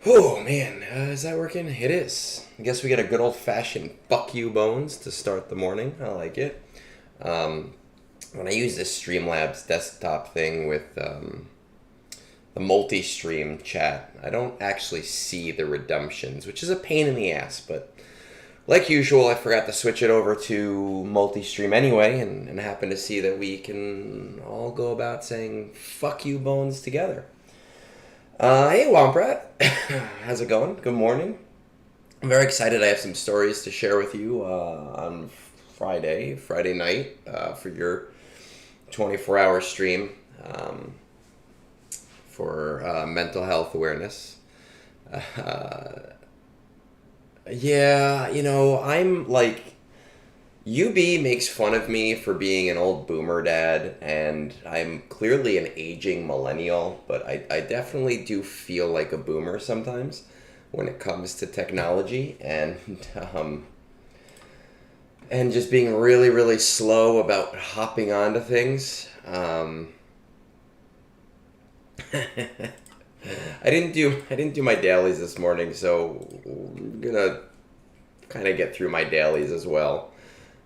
Oh man, is that working? It is. I guess we get a good old fashioned fuck you bones to start the morning. I like it. Um, when I use this Streamlabs desktop thing with the multi stream chat, I don't actually see the redemptions, which is a pain in the ass. But like usual, I forgot to switch it over to multi stream anyway, and happened to see that we can all go about saying fuck you bones together. Hey, Womprat. How's it going? Good morning. I'm very excited. I have some stories to share with you on Friday night, for your 24-hour stream um, for mental health awareness. Uh, yeah, I'm like, UB makes fun of me for being an old boomer dad, and I'm clearly an aging millennial, but I definitely do feel like a boomer sometimes when it comes to technology um, and just being really, really slow about hopping onto things. I didn't do my dailies this morning, so I'm gonna kind of get through my dailies as well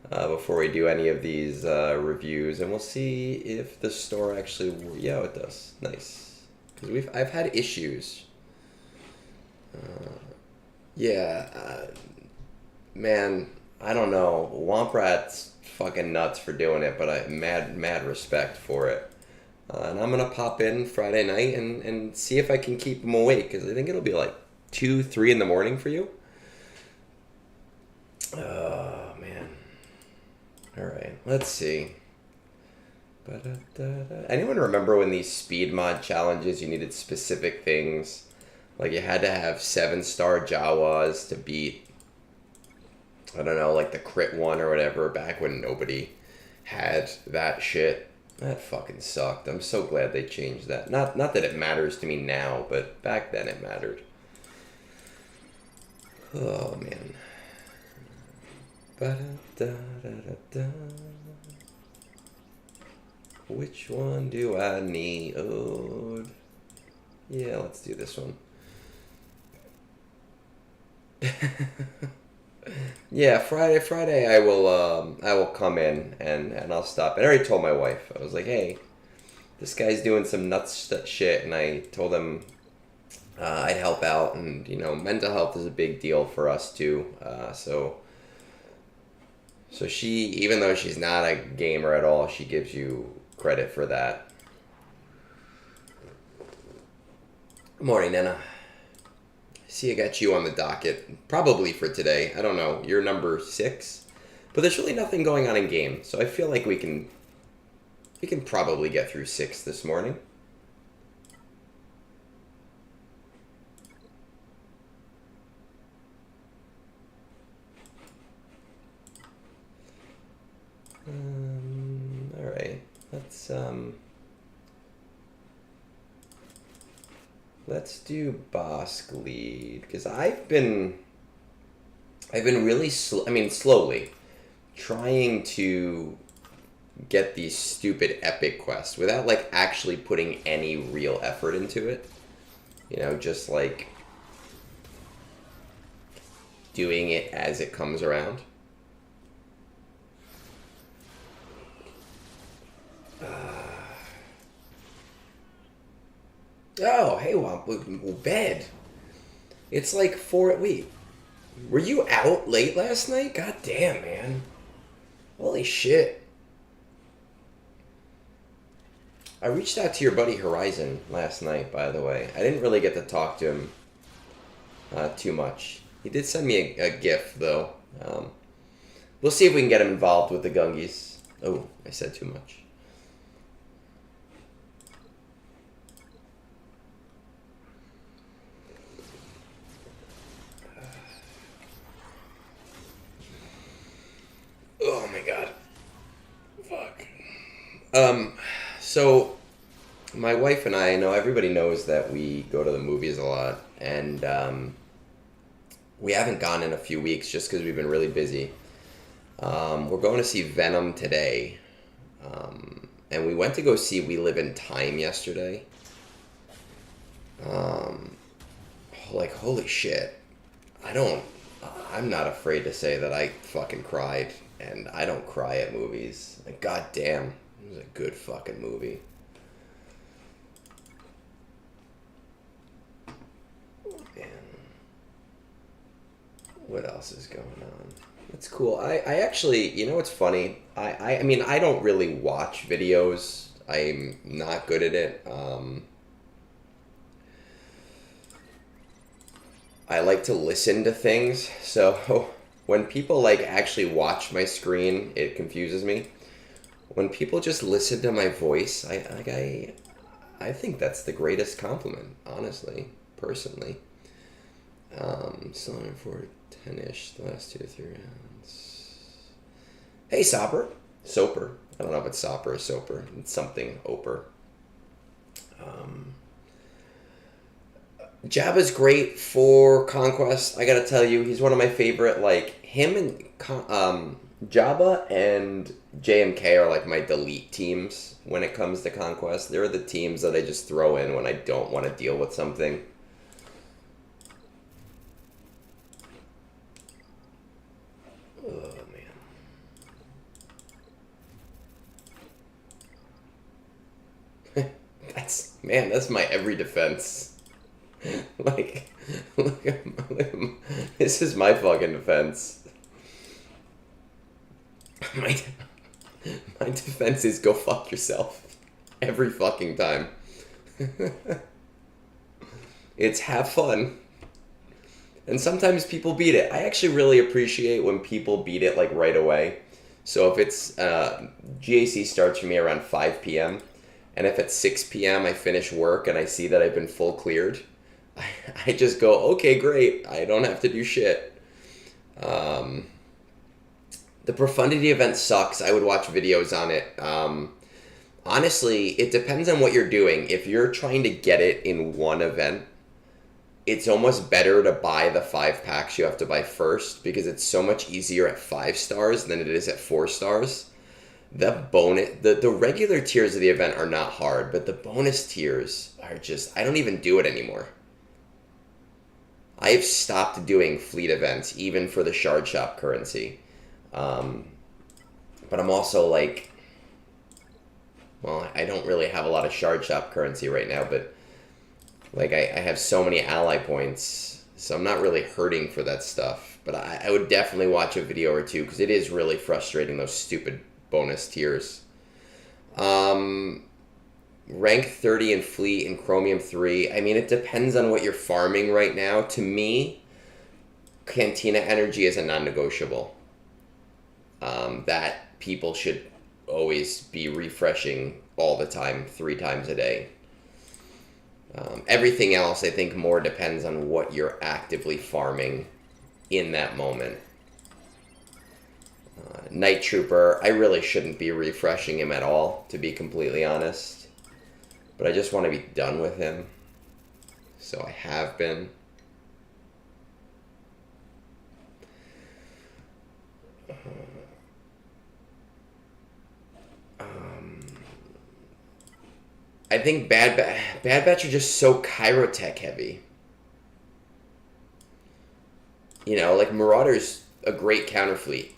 before we do any of these reviews, and we'll see if the store actually. Yeah, it does. Nice, because I've had issues. Yeah, man, I don't know. Womp Rat's fucking nuts for doing it, but I mad respect for it. And I'm gonna pop in Friday night and see if I can keep him awake, because I think it'll be like 2, 3 in the morning for you. Oh man. All right, let's see. Ba-da-da-da. Anyone remember when these speed mod challenges you needed specific things? Like you had to have 7-star Jawas to beat, I don't know, like the crit one or whatever, back when nobody had that shit. That fucking sucked. I'm so glad they changed that. Not that it matters to me now, but back then it mattered. Oh man. Ba-da-da-da-da-da. Which one do I need? Oh, yeah, let's do this one. Yeah, Friday I will come in and I'll stop. And I already told my wife. I was like, hey, this guy's doing some nuts shit, and I told him I'd help out, and mental health is a big deal for us too. So she, even though she's not a gamer at all, she gives you credit for that. Good morning, Nana. See, I got you on the docket, probably for today. I don't know. You're number 6, but there's really nothing going on in game, so I feel like we can probably get through 6 this morning. All right. Let's do Bosk lead, because I've been really slowly trying to get these stupid epic quests without like actually putting any real effort into it. Just like doing it as it comes around. Oh, hey, Womp, bed. It's like 4. Wait, were you out late last night? God damn, man. Holy shit. I reached out to your buddy Horizon last night, by the way. I didn't really get to talk to him too much. He did send me a GIF, though. We'll see if we can get him involved with the Gungies. Oh, I said too much. Oh my god. Fuck. So my wife and I know everybody knows that we go to the movies a lot, and we haven't gone in a few weeks just because we've been really busy. We're going to see Venom today, and we went to go see We Live in Time yesterday. like, holy shit. I don't, I'm not afraid to say that I fucking cried, and I don't cry at movies. Like, goddamn, it was a good fucking movie. And what else is going on? It's cool. I actually, you know what's funny? I mean, I don't really watch videos. I'm not good at it. I like to listen to things. So when people like actually watch my screen, it confuses me. When people just listen to my voice, I think that's the greatest compliment, honestly, personally. Selling for 10-ish the last 2 or 3 rounds. Hey, Soper. Soper. I don't know if it's Soper or Soper. It's something Oper. Jabba's great for Conquest. I gotta tell you, he's one of my favorite. Like, him and Jabba and JMK are like my delete teams when it comes to Conquest. They're the teams that I just throw in when I don't want to deal with something. Oh, man. That's my every defense. Like, look at this is my fucking defense. My defense is go fuck yourself. Every fucking time. It's have fun. And sometimes people beat it. I actually really appreciate when people beat it, like, right away. So if it's, GAC starts for me around 5 p.m., and if at 6 p.m. I finish work and I see that I've been full cleared, I just go, okay, great. I don't have to do shit. The Profundity event sucks. I would watch videos on it. Honestly, it depends on what you're doing. If you're trying to get it in one event, it's almost better to buy the 5 packs you have to buy first, because it's so much easier at 5 stars than it is at 4 stars. The regular tiers of the event are not hard, but the bonus tiers are just, I don't even do it anymore. I've stopped doing fleet events, even for the shard shop currency. But I'm also like, well, I don't really have a lot of shard shop currency right now, but like I have so many ally points, so I'm not really hurting for that stuff. But I would definitely watch a video or two, because it is really frustrating, those stupid bonus tiers. Rank 30 in Fleet and Chromium 3. I mean, it depends on what you're farming right now. To me, Cantina Energy is a non-negotiable. That people should always be refreshing all the time, 3 times a day. Everything else, I think, more depends on what you're actively farming in that moment. Night Trooper, I really shouldn't be refreshing him at all, to be completely honest. But I just want to be done with him. So I have been. I think Bad Batch are just so Kyrotech heavy. You know, like Marauder's a great counterfleet,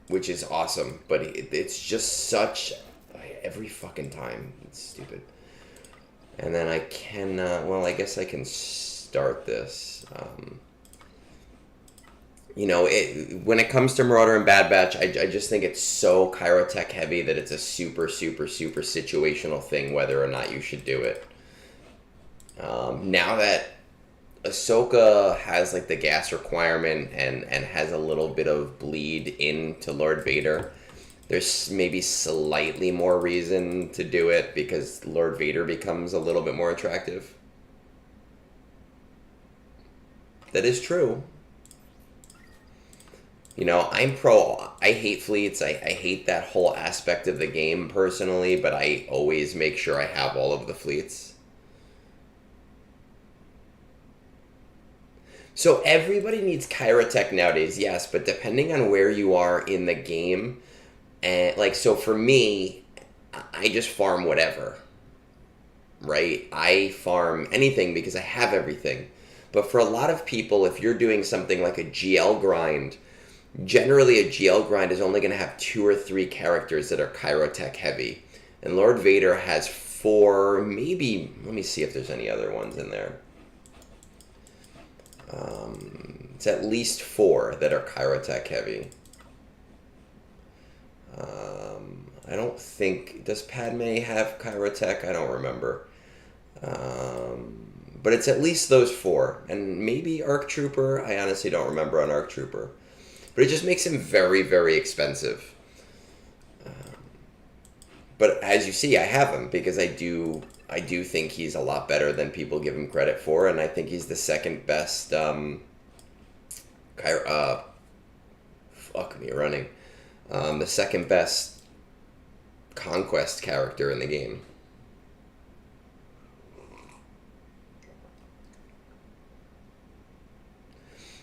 which is awesome, but it's just such, every fucking time. It's stupid. And then I can, well, I guess I can start this. You know, when it comes to Marauder and Bad Batch, I just think it's so Kyrotech heavy that it's a super, super, super situational thing whether or not you should do it. Now that Ahsoka has, like, the gas requirement and has a little bit of bleed into Lord Vader, there's maybe slightly more reason to do it, because Lord Vader becomes a little bit more attractive. That is true. You know, I'm pro. I hate fleets. I hate that whole aspect of the game personally, but I always make sure I have all of the fleets. So everybody needs Kyrotech nowadays, yes, but depending on where you are in the game, and like, so for me, I just farm whatever, right? I farm anything because I have everything. But for a lot of people, if you're doing something like a GL grind, generally a GL grind is only going to have 2 or 3 characters that are Kyrotech heavy. And Lord Vader has 4, maybe, let me see if there's any other ones in there. It's at least 4 that are Kyrotech heavy. I don't think, does Padme have Kyrotech? I don't remember. But it's at least those 4. And maybe ARC Trooper. I honestly don't remember on ARC Trooper. But it just makes him very, very expensive. But as you see, I have him because I do think he's a lot better than people give him credit for, and I think he's the second best the second best conquest character in the game.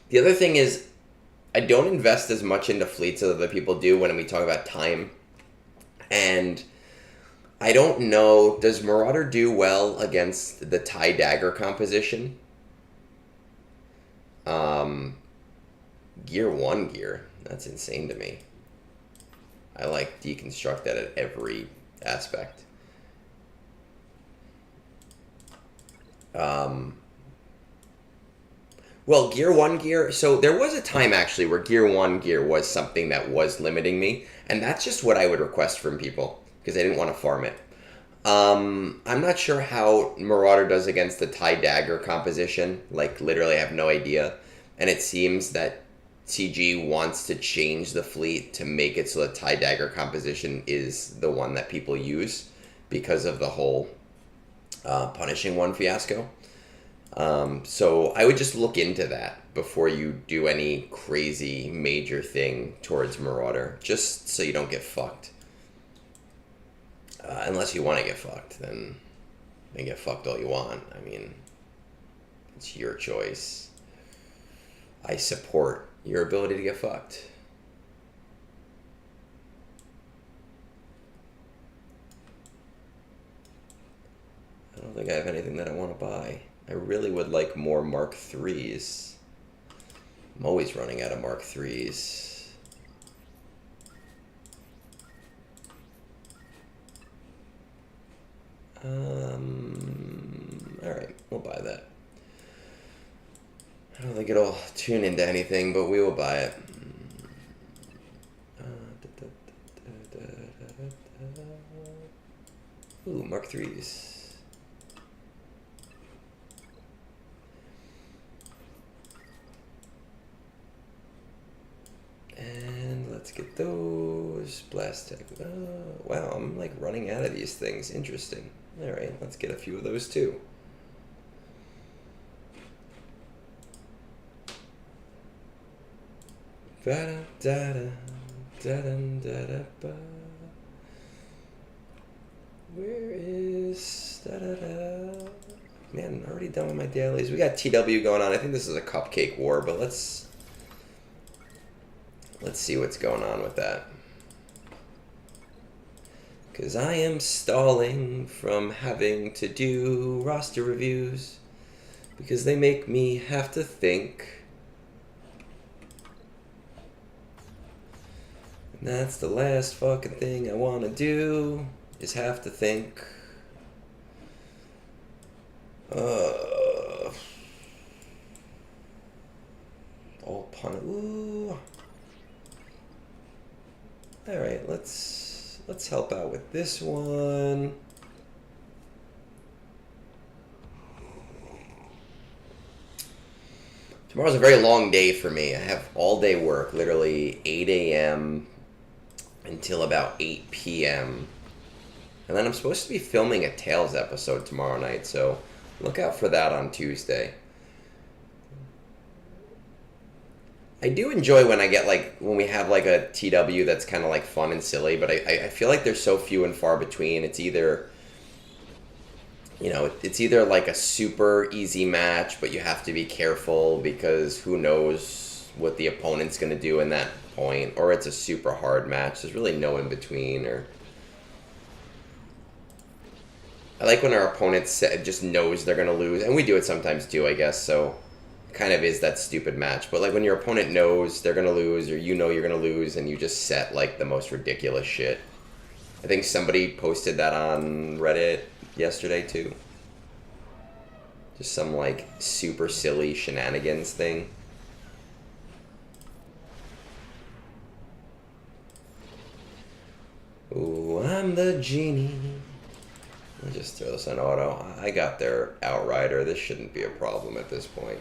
The other thing is, I don't invest as much into fleets as other people do when we talk about time. And I don't know, does Marauder do well against the TIE Dagger composition? Gear 1 gear. That's insane to me. I like deconstruct that at every aspect. Well, Gear 1 gear, so there was a time actually where Gear 1 gear was something that was limiting me, and that's just what I would request from people, because I didn't want to farm it. I'm not sure how Marauder does against the TIE Dagger composition, like literally I have no idea, and it seems that CG wants to change the fleet to make it so the TIE Dagger composition is the one that people use because of the whole punishing one fiasco. So I would just look into that before you do any crazy major thing towards Marauder, just so you don't get fucked. Unless you want to get fucked, then get fucked all you want. I mean, it's your choice. I support your ability to get fucked. I don't think I have anything that I want to buy. I really would like more Mark IIIs. I'm always running out of Mark IIIs. Alright, we'll buy that. I don't think it'll tune into anything, but we will buy it. Ooh, Mark IIIs. And let's get those. Blast tech. Wow, I'm like running out of these things. Interesting. Alright, let's get a few of those too. Where is man, I'm already done with my dailies. We got TW going on. I think this is a cupcake war, but let's see what's going on with that. Because I am stalling from having to do roster reviews because they make me have to think. And that's the last fucking thing I want to do, is have to think. All pun. Ooh. All right, let's help out with this one. Tomorrow's a very long day for me. I have all day work, literally 8 a.m. until about 8 p.m. And then I'm supposed to be filming a Tales episode tomorrow night, so look out for that on Tuesday. I do enjoy when I get when we have a TW that's kind of fun and silly, but I feel like they're so few and far between. It's either, it's either a super easy match, but you have to be careful because who knows what the opponent's going to do in that point, or it's a super hard match. There's really no in between. Or I like when our opponent just knows they're going to lose, and we do it sometimes too, I guess, so kind of is that stupid match. But like when your opponent knows they're gonna lose, or you know you're gonna lose, and you just set like the most ridiculous shit. I think somebody posted that on Reddit yesterday too. Just some like super silly shenanigans thing. Ooh, I'm the genie. I'll just throw this on auto. I got their Outrider. This shouldn't be a problem at this point.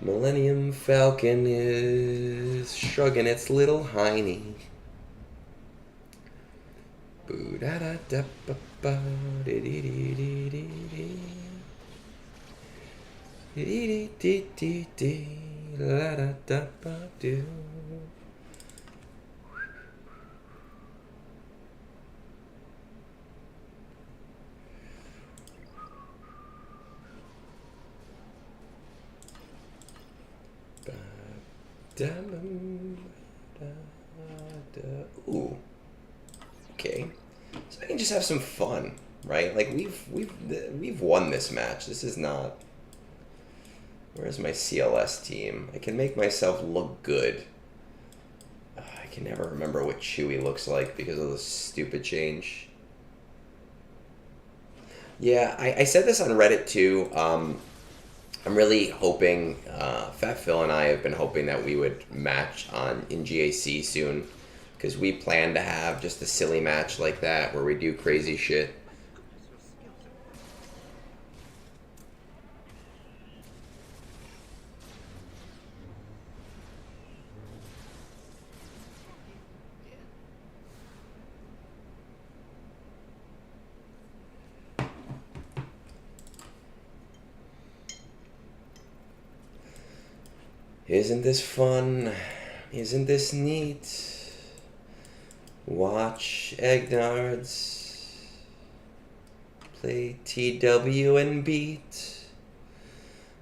Millennium Falcon is shrugging its little hiney. Boo da da da ba ba dee dee dee dee dee dee dee dee dee la da da ba do. Ooh. Okay. So I can just have some fun, right? Like we've won this match. This is not. Where's my CLS team? I can make myself look good. I can never remember what Chewy looks like because of the stupid change. Yeah, I said this on Reddit too. I'm really hoping, Fat Phil and I have been hoping that we would match in GAC soon, because we plan to have just a silly match like that where we do crazy shit. Isn't this fun? Isn't this neat? Watch Egnards play TW and beat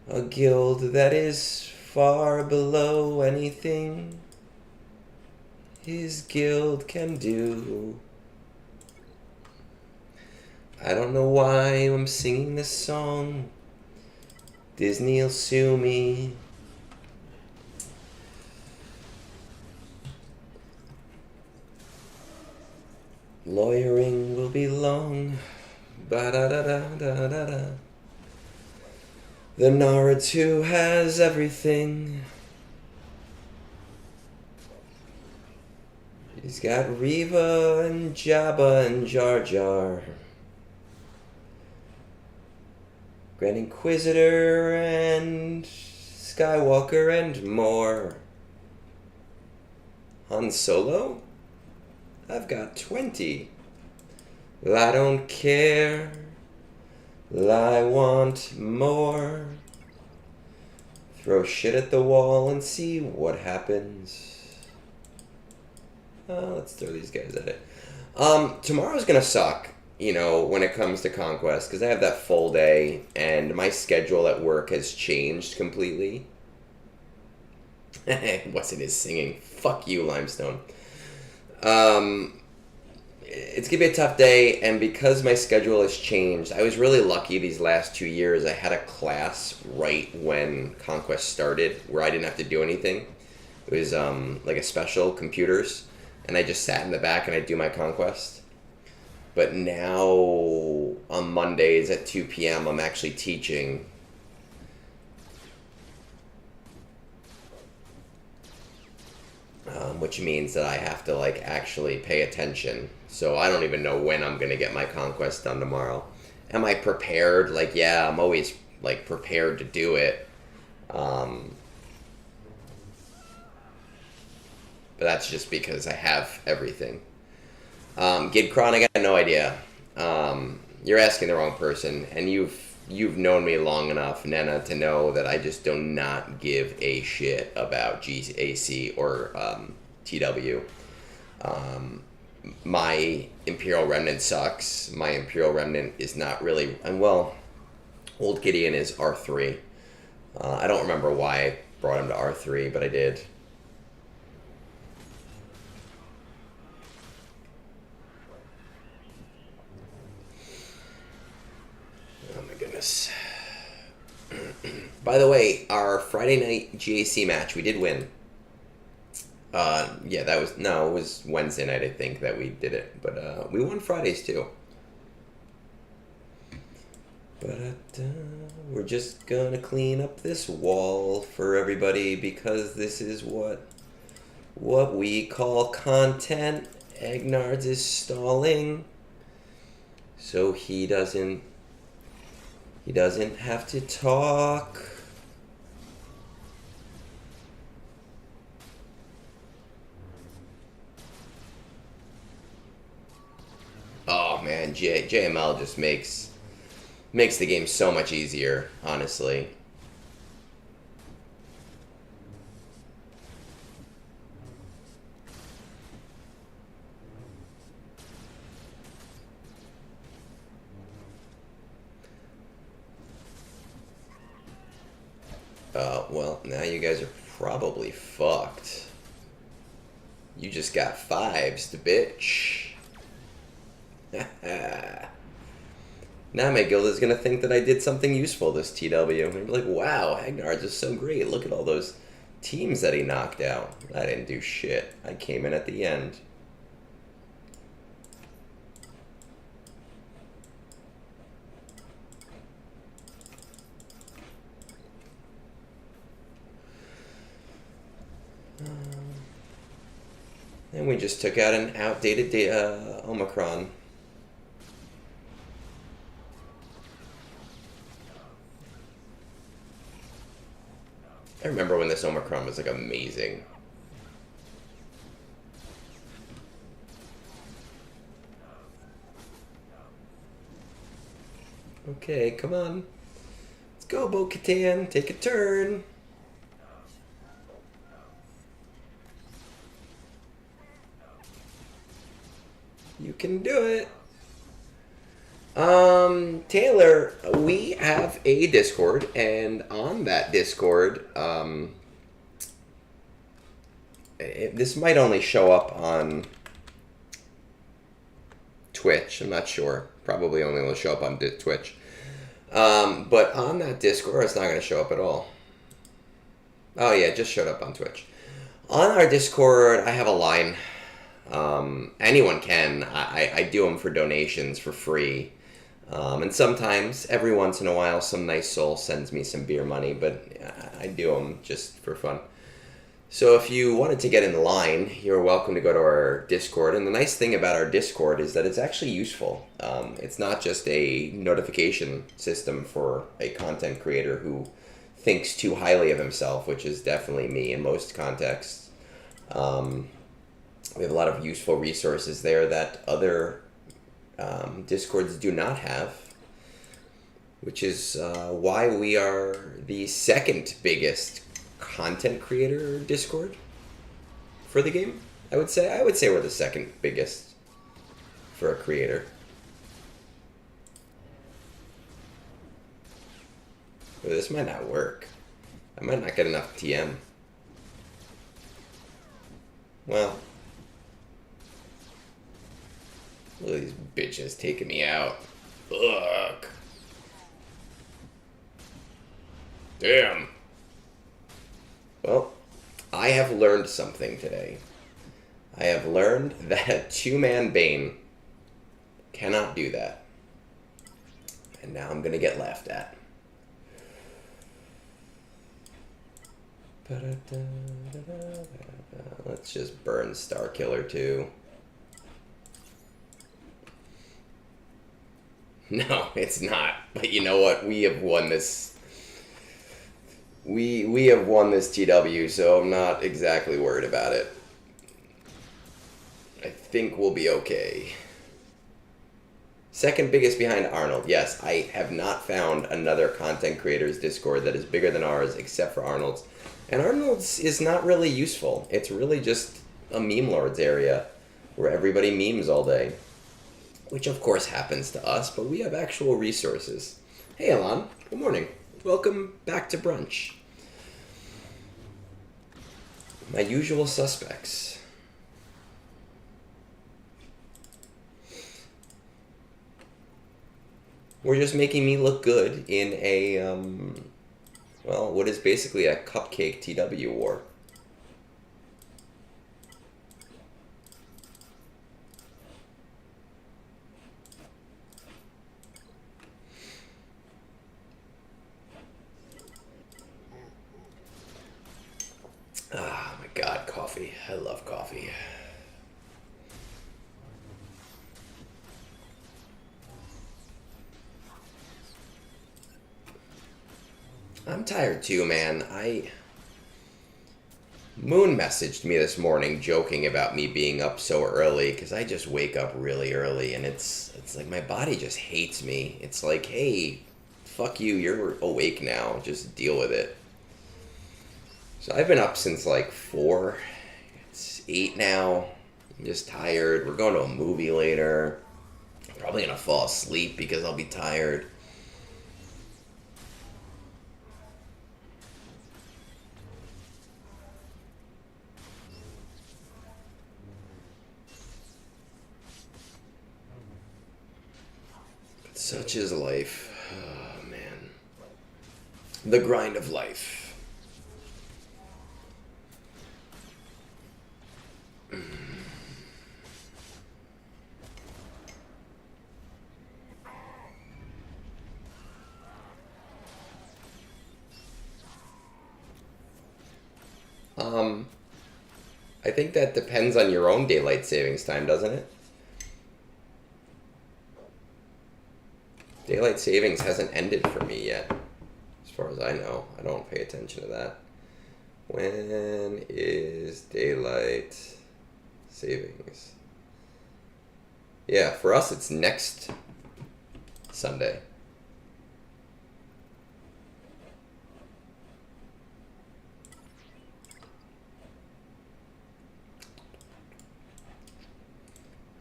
a guild that is far below anything his guild can do. I don't know why I'm singing this song. Disney'll sue me. Lawyering will be long. Ba-da-da-da-da-da-da. The Egnards who has everything. He's got Reva and Jabba and Jar Jar. Grand Inquisitor and Skywalker and more. Han Solo? I've got 20. Well, I don't care. Well, I want more. Throw shit at the wall and see what happens. Let's throw these guys at it. Tomorrow's gonna suck, when it comes to Conquest, because I have that full day, and my schedule at work has changed completely. Wasn't his singing. Fuck you, Limestone. It's gonna be a tough day, and because my schedule has changed, I was really lucky these last 2 years. I had a class right when Conquest started where I didn't have to do anything. It was like a special computers, and I just sat in the back and I'd do my Conquest. But now on Mondays at 2 p.m. I'm actually teaching. Which means that I have to actually pay attention. So I don't even know when I'm gonna get my Conquest done tomorrow. Am I prepared? Yeah, I'm always prepared to do it. But that's just because I have everything. Gidcron, I got no idea. You're asking the wrong person, and you've known me long enough, Nena, to know that I just do not give a shit about GAC or TW. My Imperial Remnant sucks. My Imperial Remnant is not really... Old Gideon is R3. I don't remember why I brought him to R3, but I did. Oh my goodness. By the way, our Friday night GAC match, we did win. Yeah, it was Wednesday night, I think, that we did it. But we won Fridays, too. But we're just gonna clean up this wall for everybody because this is what we call content. Egnards is stalling, so he doesn't have to talk. Oh man, JML just makes the game so much easier, honestly. Well, now you guys are probably fucked. You just got fives, the bitch. Now my guild is going to think that I did something useful this TW. And be like, wow, Egnards is so great. Look at all those teams that he knocked out. I didn't do shit. I came in at the end. And we just took out an outdated Omicron. I remember when this Omicron was like amazing. Okay, come on. Let's go, Bo-Katan. Take a turn. You can do it. Taylor, we have a Discord, and on that Discord, this might only show up on Twitch. I'm not sure. Probably only will show up on Twitch. But on that Discord, it's not going to show up at all. Oh yeah, it just showed up on Twitch. On our Discord, I have a line. Anyone can. I do them for donations for free. And sometimes, every once in a while, some nice soul sends me some beer money, but I do them just for fun. So if you wanted to get in the line, you're welcome to go to our Discord. And the nice thing about our Discord is that it's actually useful. It's not just a notification system for a content creator who thinks too highly of himself, which is definitely me in most contexts. We have a lot of useful resources there that other Discords do not have, which is why we are the second biggest content creator Discord for the game. I would say we're the second biggest for a creator. But this might not work. I might not get enough TM. Well, look at these bitches taking me out. Fuck. Damn. Well, I have learned something today. I have learned that a two-man Bane cannot do that. And now I'm going to get laughed at. Let's just burn Starkiller too. No, it's not. But you know what? We have won this. We have won this TW, so I'm not exactly worried about it. I think we'll be okay. Second biggest behind Arnold. Yes, I have not found another content creator's Discord that is bigger than ours except for Arnold's. And Arnold's is not really useful. It's really just a meme lords area where everybody memes all day. Which of course happens to us, but we have actual resources. Hey Alon, good morning. Welcome back to Brunch. My usual suspects. We're just making me look good in a, well, what is basically a cupcake TW war. Ah, my God, coffee. I love coffee. I'm tired too, man. Moon messaged me this morning joking about me being up so early because I just wake up really early and it's like my body just hates me. It's like, hey, fuck you, you're awake now. Just deal with it. So I've been up since like 4. It's 8 now. I'm just tired. We're going to a movie later. I'm probably gonna fall asleep because I'll be tired. Such is life. Oh, man. The grind of life. I think that depends on your own daylight savings time, doesn't it? Daylight savings hasn't ended for me yet, as far as I know. I don't pay attention to that. When is daylight savings? Yeah, for us it's next Sunday.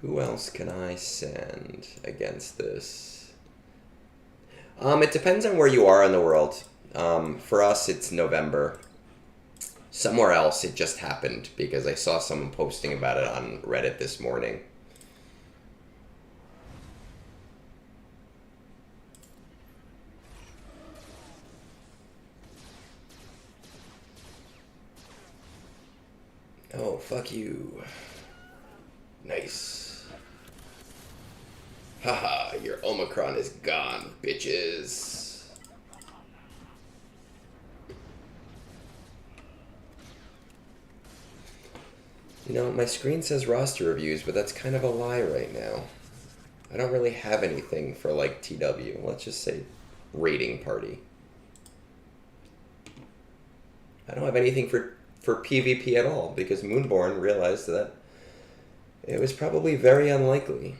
Who else can I send against this? It depends on where you are in the world. For us, it's November. Somewhere else, it just happened because I saw someone posting about it on Reddit this morning. Oh, fuck you. Nice. Haha, your Omicron is gone, bitches. You know, my screen says roster reviews, but that's kind of a lie right now. I don't really have anything for, like, TW. Let's just say raiding party. I don't have anything for PvP at all, because Moonborn realized that it was probably very unlikely.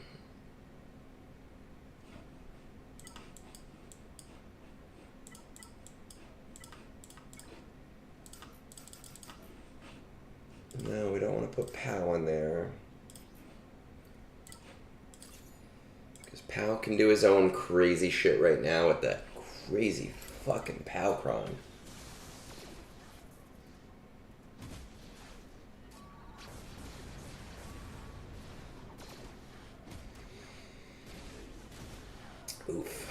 No, we don't want to put POW in there. Because POW can do his own crazy shit right now with that crazy fucking POWcron. Oof.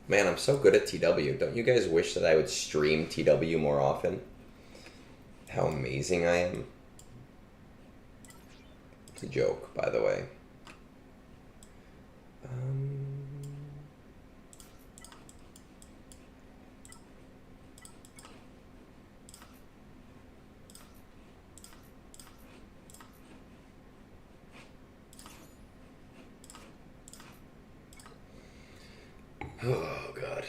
Man, I'm so good at TW. Don't you guys wish that I would stream TW more often? How amazing I am. It's a joke, by the way. Oh, God.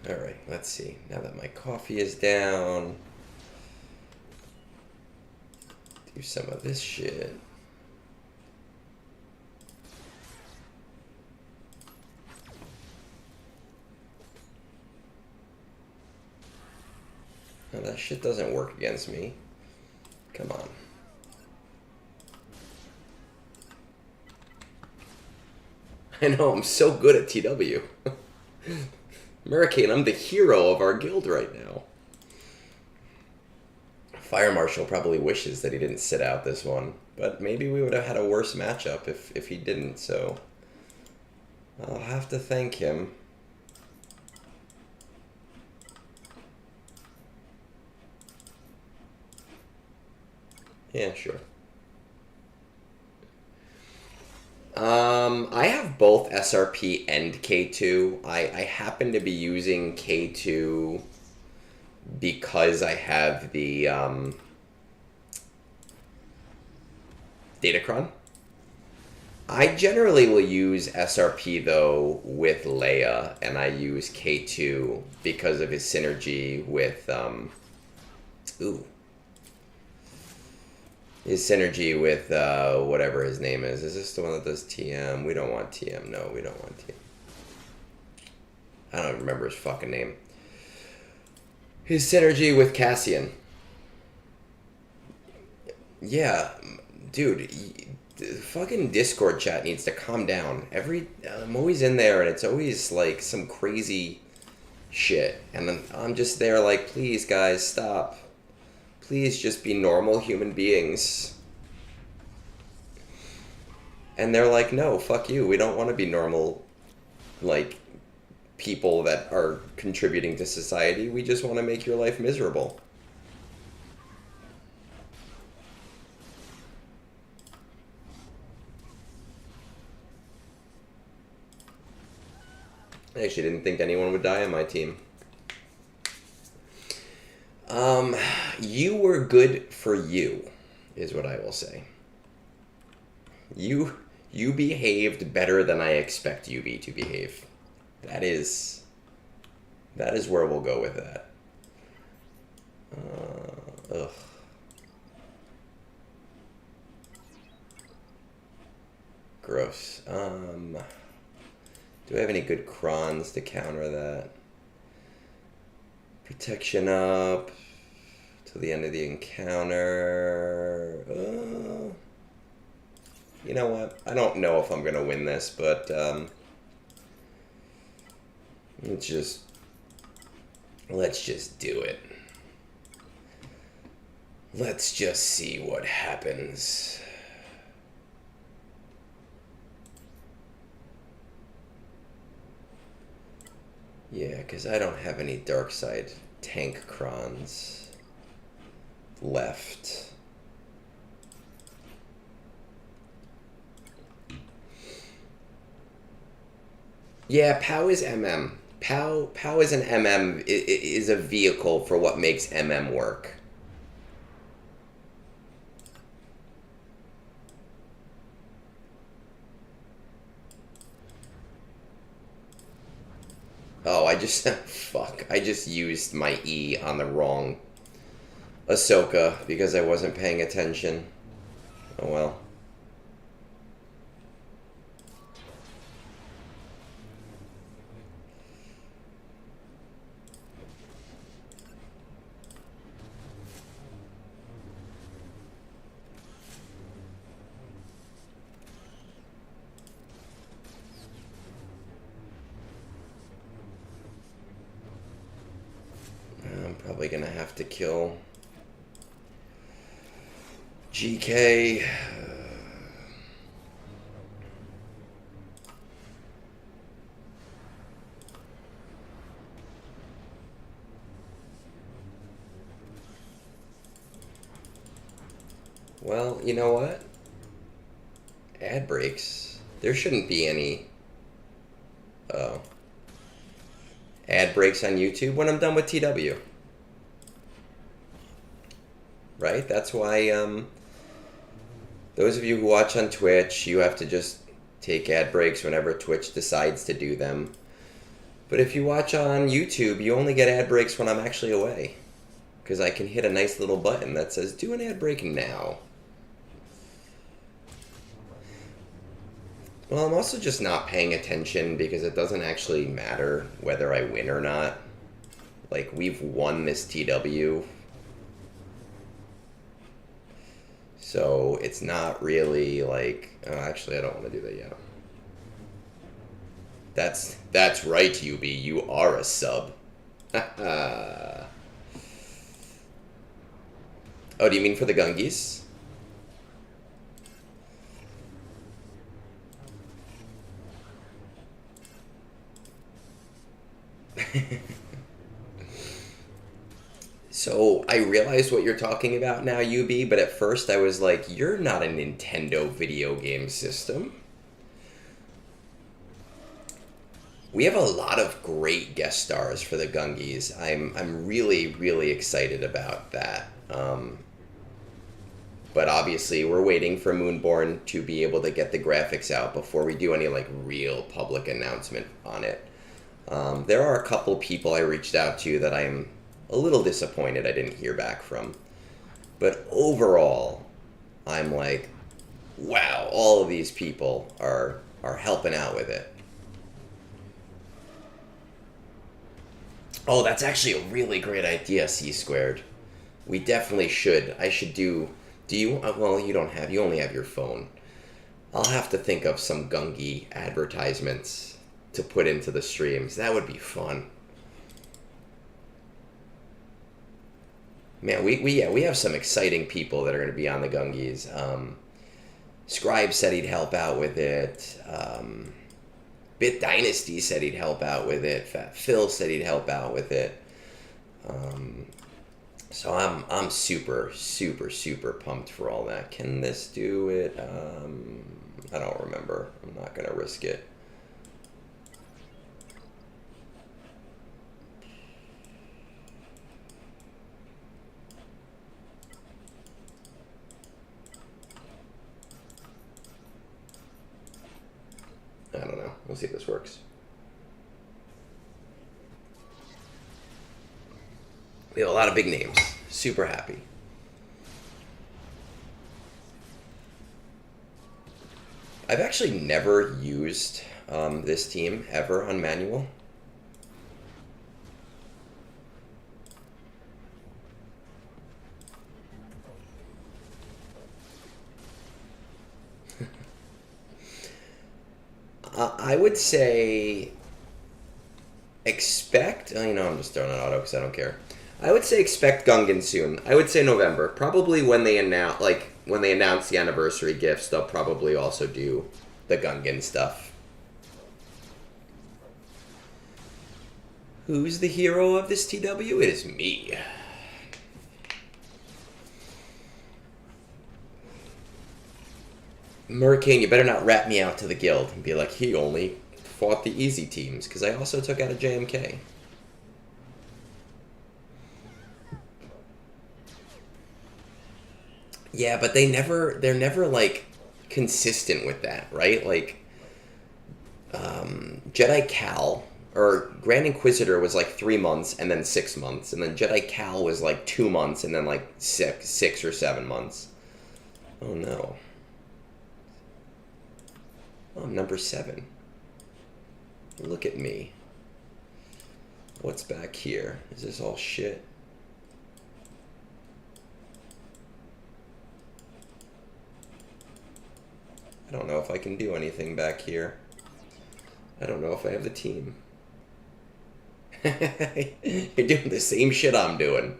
All right, let's see. Now that my coffee is down, do some of this shit. Oh, that shit doesn't work against me. Come on. I know, I'm so good at TW. Hurricane, I'm the hero of our guild right now. Fire Marshal probably wishes that he didn't sit out this one, but maybe we would have had a worse matchup if he didn't, so I'll have to thank him. Yeah, sure. I have both SRP and K2. I happen to be using K2 because I have the Datacron. I generally will use SRP though with Leia, and I use K2 because of his synergy with his synergy with whatever his name is. Is this the one that does TM? We don't want TM. No, we don't want TM. I don't remember his fucking name. His synergy with Cassian. Yeah, dude, the fucking Discord chat needs to calm down. I'm always in there and it's always like some crazy shit. And then I'm just there like, please guys, stop. Please just be normal human beings. And they're like, no, fuck you. We don't want to be normal, like, people that are contributing to society. We just want to make your life miserable. I actually didn't think anyone would die on my team. You were good for you, is what I will say. You behaved better than I expect UB to behave. That is where we'll go with that. Ugh. Gross. Do I have any good crons to counter that? Protection up till the end of the encounter. You know what? I don't know if I'm gonna win this, but let's just do it. Let's just see what happens. Yeah, because I don't have any dark side tank crons left. Yeah, POW is MM. POW is an MM, is a vehicle for what makes MM work. Oh, fuck. I just used my E on the wrong Ahsoka because I wasn't paying attention. Oh well. I'm probably gonna have to kill GK. Well, you know what? Ad breaks. There shouldn't be any ad breaks on YouTube when I'm done with TW. Right? That's why those of you who watch on Twitch, you have to just take ad breaks whenever Twitch decides to do them. But if you watch on YouTube, you only get ad breaks when I'm actually away. Because I can hit a nice little button that says, do an ad break now. Well, I'm also just not paying attention because it doesn't actually matter whether I win or not. Like, we've won this TW. So it's not really like... Oh, actually, I don't want to do that yet. That's right, UB. You are a sub. Oh, do you mean for the Gungies? So I realize what you're talking about now, UB, but at first I was like, you're not a Nintendo video game system. We have a lot of great guest stars for the Gungies. I'm really, really excited about that. But obviously we're waiting for Moonborn to be able to get the graphics out before we do any like real public announcement on it. There are a couple people I reached out to that I'm a little disappointed I didn't hear back from. But overall, I'm like, wow, all of these people are helping out with it. Oh, that's actually a really great idea, C squared. We definitely should. I should do. Do you? Well, you don't have. You only have your phone. I'll have to think of some Gungi advertisements to put into the streams. That would be fun. Man, we have some exciting people that are going to be on the Gungies. Scribe said he'd help out with it. Bit Dynasty said he'd help out with it. Fat Phil said he'd help out with it. So I'm super, super, super pumped for all that. Can this do it? I don't remember. I'm not gonna risk it. I don't know. We'll see if this works. We have a lot of big names. Super happy. I've actually never used this team ever on manual. I would say expect. You know, I'm just throwing an auto because I don't care. I would say expect Gungan soon. I would say November, probably when they announce the anniversary gifts. They'll probably also do the Gungan stuff. Who's the hero of this TW? It is me. Murricane, you better not rat me out to the guild and be like, he only fought the easy teams, because I also took out a JMK. Yeah, but they're never like consistent with that, right? Like Jedi Cal or Grand Inquisitor was like 3 months and then 6 months, and then Jedi Cal was like 2 months and then like six or 7 months. Oh no. Oh, I'm number 7. Look at me. What's back here? Is this all shit? I don't know if I can do anything back here. I don't know if I have the team. You're doing the same shit I'm doing.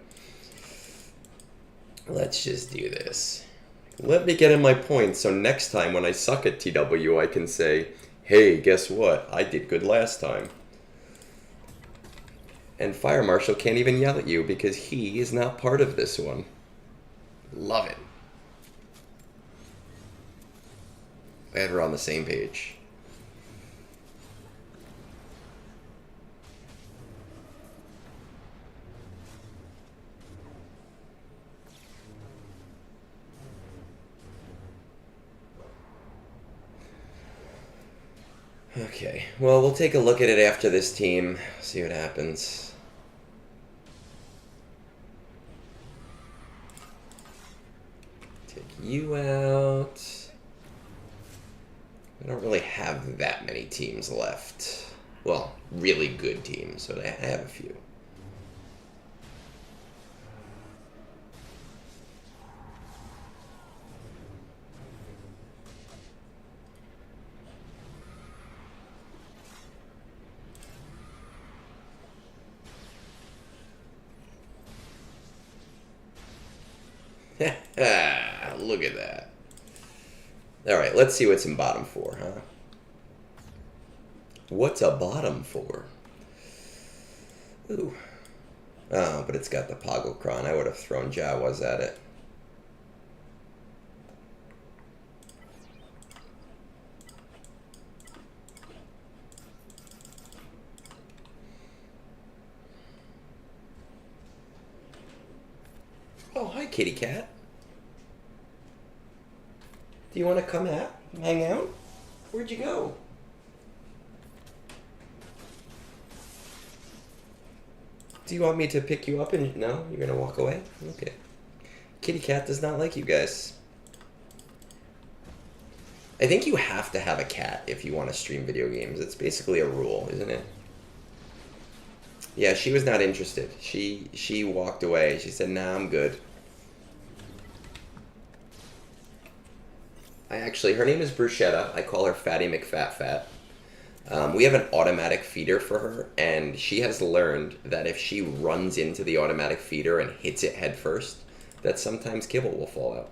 Let's just do this. Let me get in my points so next time when I suck at TW I can say, hey, guess what? I did good last time. And Fire Marshal can't even yell at you because he is not part of this one. Love it. Glad we're on the same page. Okay, well, we'll take a look at it after this team, see what happens. Take you out. I don't really have that many teams left. Well, really good teams, but I have a few. Look at that. Alright, let's see what's in bottom 4, huh? What's a bottom 4? Ooh. Oh, but it's got the Pogglekron. I would have thrown Jawas at it. Oh, hi, kitty cat. Do you want to come out? Hang out? Where'd you go? Do you want me to pick you up and... No? You're gonna walk away? Okay. Kitty cat does not like you guys. I think you have to have a cat if you want to stream video games. It's basically a rule, isn't it? Yeah, she was not interested. She walked away. She said, nah, I'm good. Her name is Bruschetta. I call her Fatty McFat. We have an automatic feeder for her, and she has learned that if she runs into the automatic feeder and hits it head first, that sometimes kibble will fall out.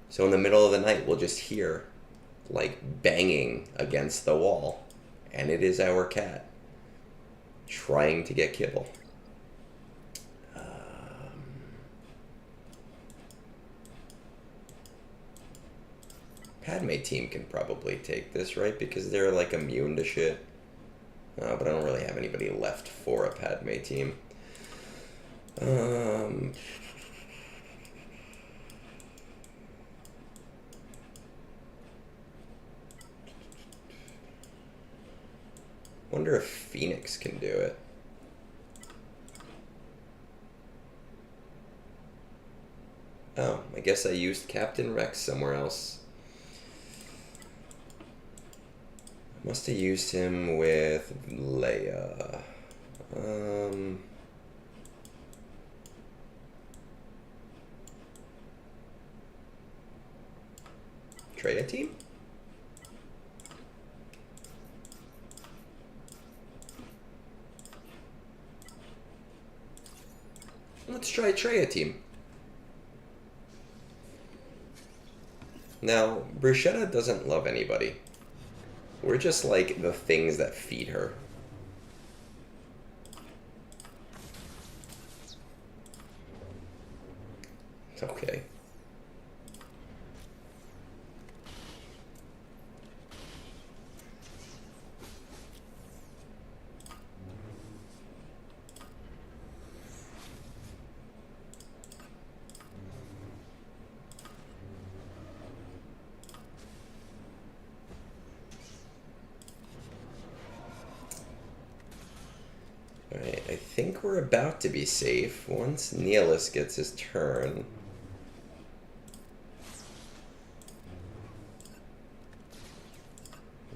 So in the middle of the night, we'll just hear, like, banging against the wall, and it is our cat trying to get kibble. Padme team can probably take this, right? Because they're, like, immune to shit. But I don't really have anybody left for a Padme team. Wonder if Phoenix can do it. Oh, I guess I used Captain Rex somewhere else. Must have used him with Leia. Traya team? Let's try Traya team. Now, Bruschetta doesn't love anybody. We're just like the things that feed her. Okay. Alright, I think we're about to be safe. Once Nihilus gets his turn...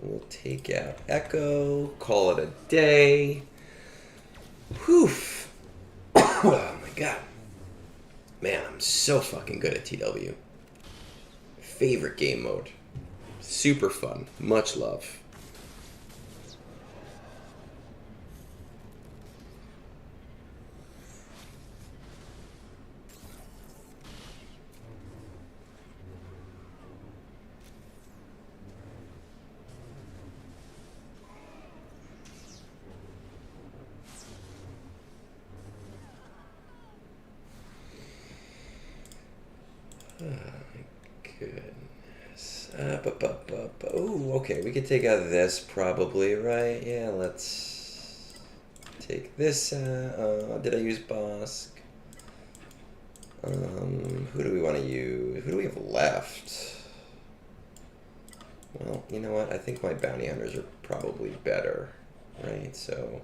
we'll take out Echo, call it a day. Whew! Oh my god. Man, I'm so fucking good at TW. Favorite game mode. Super fun. Much love. Goodness. Ooh, okay, we could take out this probably, right? Yeah, let's take this out. Did I use Bosk? Who do we want to use? Who do we have left? Well, you know what? I think my bounty hunters are probably better, right? So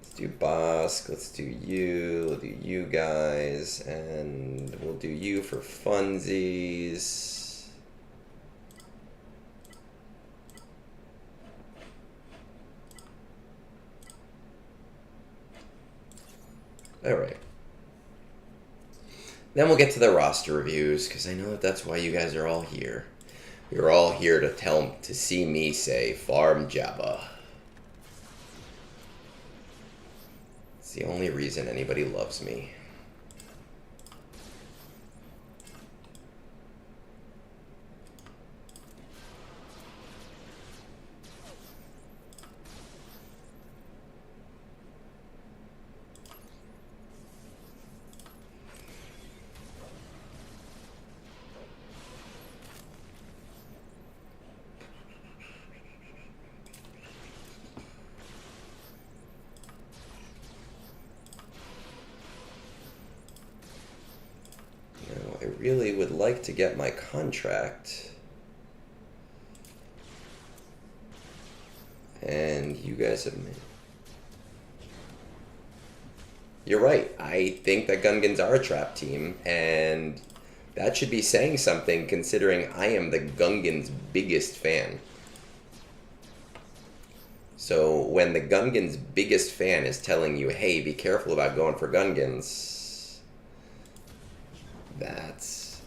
let's do Bosk, let's do you guys, and we'll do you for funsies. Alright. Then we'll get to the roster reviews, because I know that that's why you guys are all here. You're all here to see me say, Farm Jabba. It's the only reason anybody loves me. really would like to get my contract. And you guys have made... You're right. I think that Gungans are a trap team, and that should be saying something considering I am the Gungans' biggest fan. So when the Gungans' biggest fan is telling you, hey, be careful about going for Gungans, that's...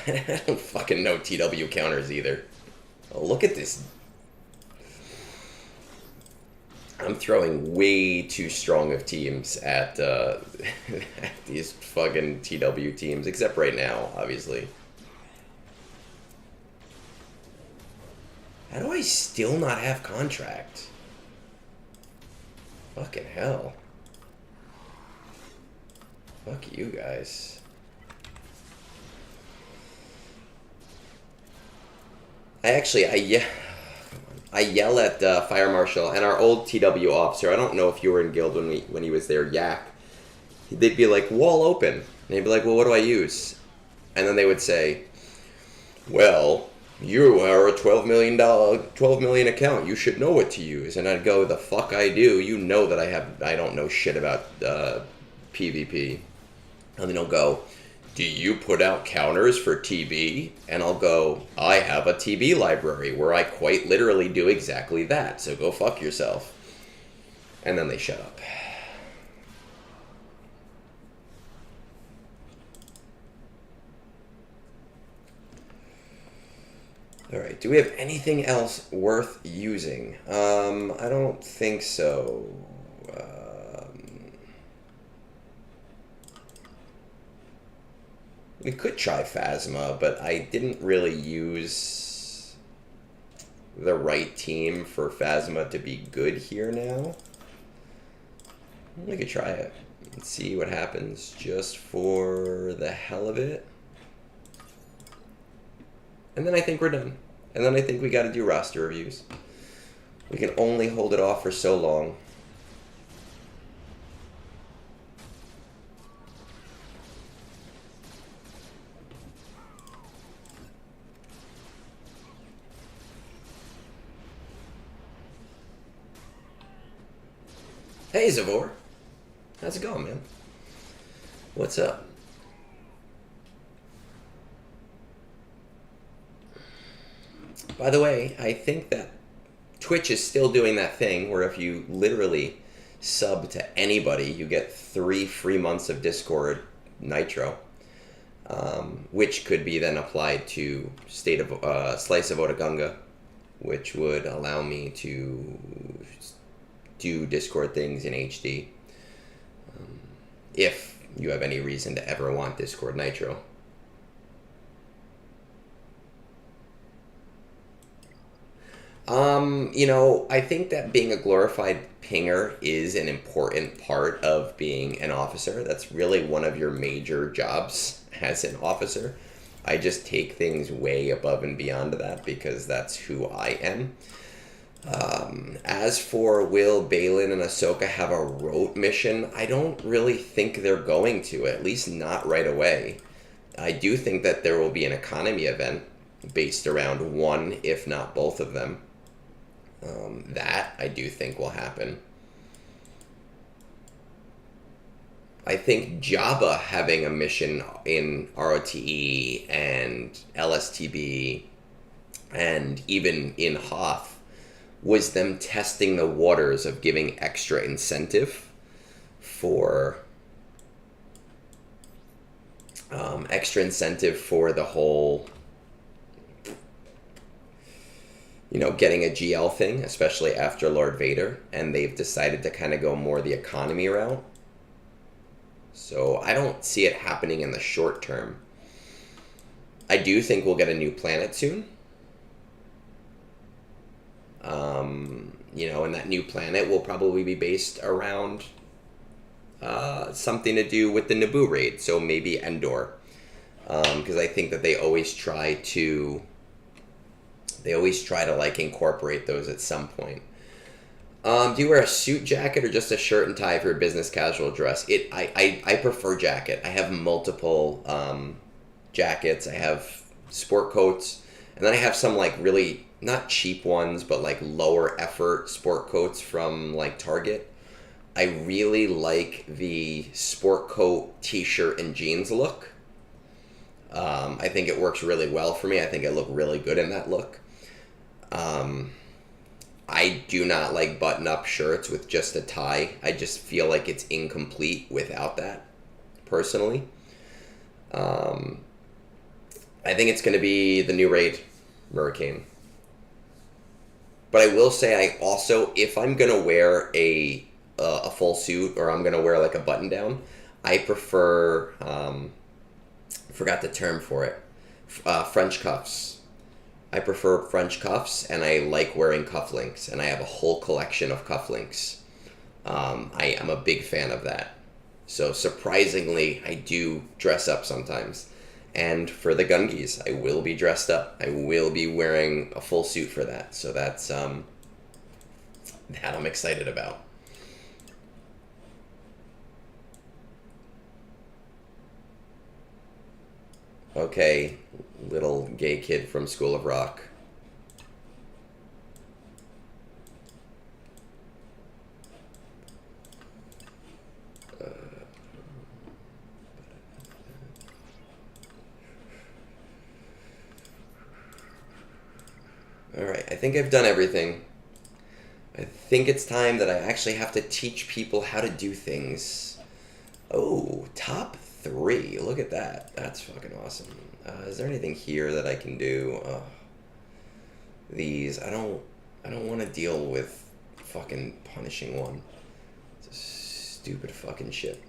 I don't fucking know TW counters either. Oh, look at this. I'm throwing way too strong of teams at these fucking TW teams, except right now, obviously. How do I still not have contract? Fucking hell. Fuck you guys. I yell at Fire Marshal and our old TW officer. I don't know if you were in guild when he was there, Yak. They'd be like, wall open. And he'd be like, well, what do I use? And then they would say, well, you are a $12 million account. You should know what to use. And I'd go, the fuck I do. You know that I don't know shit about PvP. And then he'll go, do you put out counters for TB? And I'll go, I have a TB library where I quite literally do exactly that, so go fuck yourself. And then they shut up. Alright, do we have anything else worth using? I don't think so. We could try Phasma, but I didn't really use the right team for Phasma to be good here now. We could try it and see what happens just for the hell of it. And then I think we're done. And then I think we got to do roster reviews. We can only hold it off for so long. Hey, Zavor. How's it going, man? What's up? By the way, I think that Twitch is still doing that thing where if you literally sub to anybody, you get 3 free months of Discord Nitro, which could be then applied to Slice of Otagunga, which would allow me to do Discord things in HD, if you have any reason to ever want Discord Nitro. You know, I think that being a glorified pinger is an important part of being an officer. That's really one of your major jobs as an officer. I just take things way above and beyond that because that's who I am. As for will Balin and Ahsoka have a rote mission, I don't really think they're going to, at least not right away. I do think that there will be an economy event based around one, if not both of them. That I do think will happen. I think Jabba having a mission in ROTE and LSTB and even in Hoth was them testing the waters of giving extra incentive for the whole, you know, getting a GL thing, especially after Lord Vader, and they've decided to kind of go more the economy route. So I don't see it happening in the short term. I do think we'll get a new planet soon. You know, and that new planet will probably be based around something to do with the Naboo raid, so maybe Endor. Because I think that they always try to like incorporate those at some point. Do you wear a suit jacket or just a shirt and tie for your business casual dress? I prefer jacket. I have multiple jackets. I have sport coats, and then I have some like really not cheap ones, but like lower effort sport coats from like Target. I really like the sport coat, t-shirt, and jeans look. I think it works really well for me. I think I look really good in that look. Um, I do not like button-up shirts with just a tie. I just feel like it's incomplete without that, personally. Um, I think it's going to be the new Raid Hurricane. But I will say, I also, if I'm going to wear a full suit or I'm going to wear like a button-down, I prefer, forgot the term for it, French cuffs. I prefer French cuffs, and I like wearing cufflinks, and I have a whole collection of cufflinks. I am a big fan of that. So surprisingly, I do dress up sometimes. And for the Gungies, I will be dressed up. I will be wearing a full suit for that. So that's that I'm excited about. Okay, little gay kid from School of Rock. Alright, I think I've done everything. I think it's time that I actually have to teach people how to do things. Oh, top 3. Look at that. That's fucking awesome. Is there anything here that I can do? These, I don't want to deal with fucking punishing one. It's stupid fucking shit.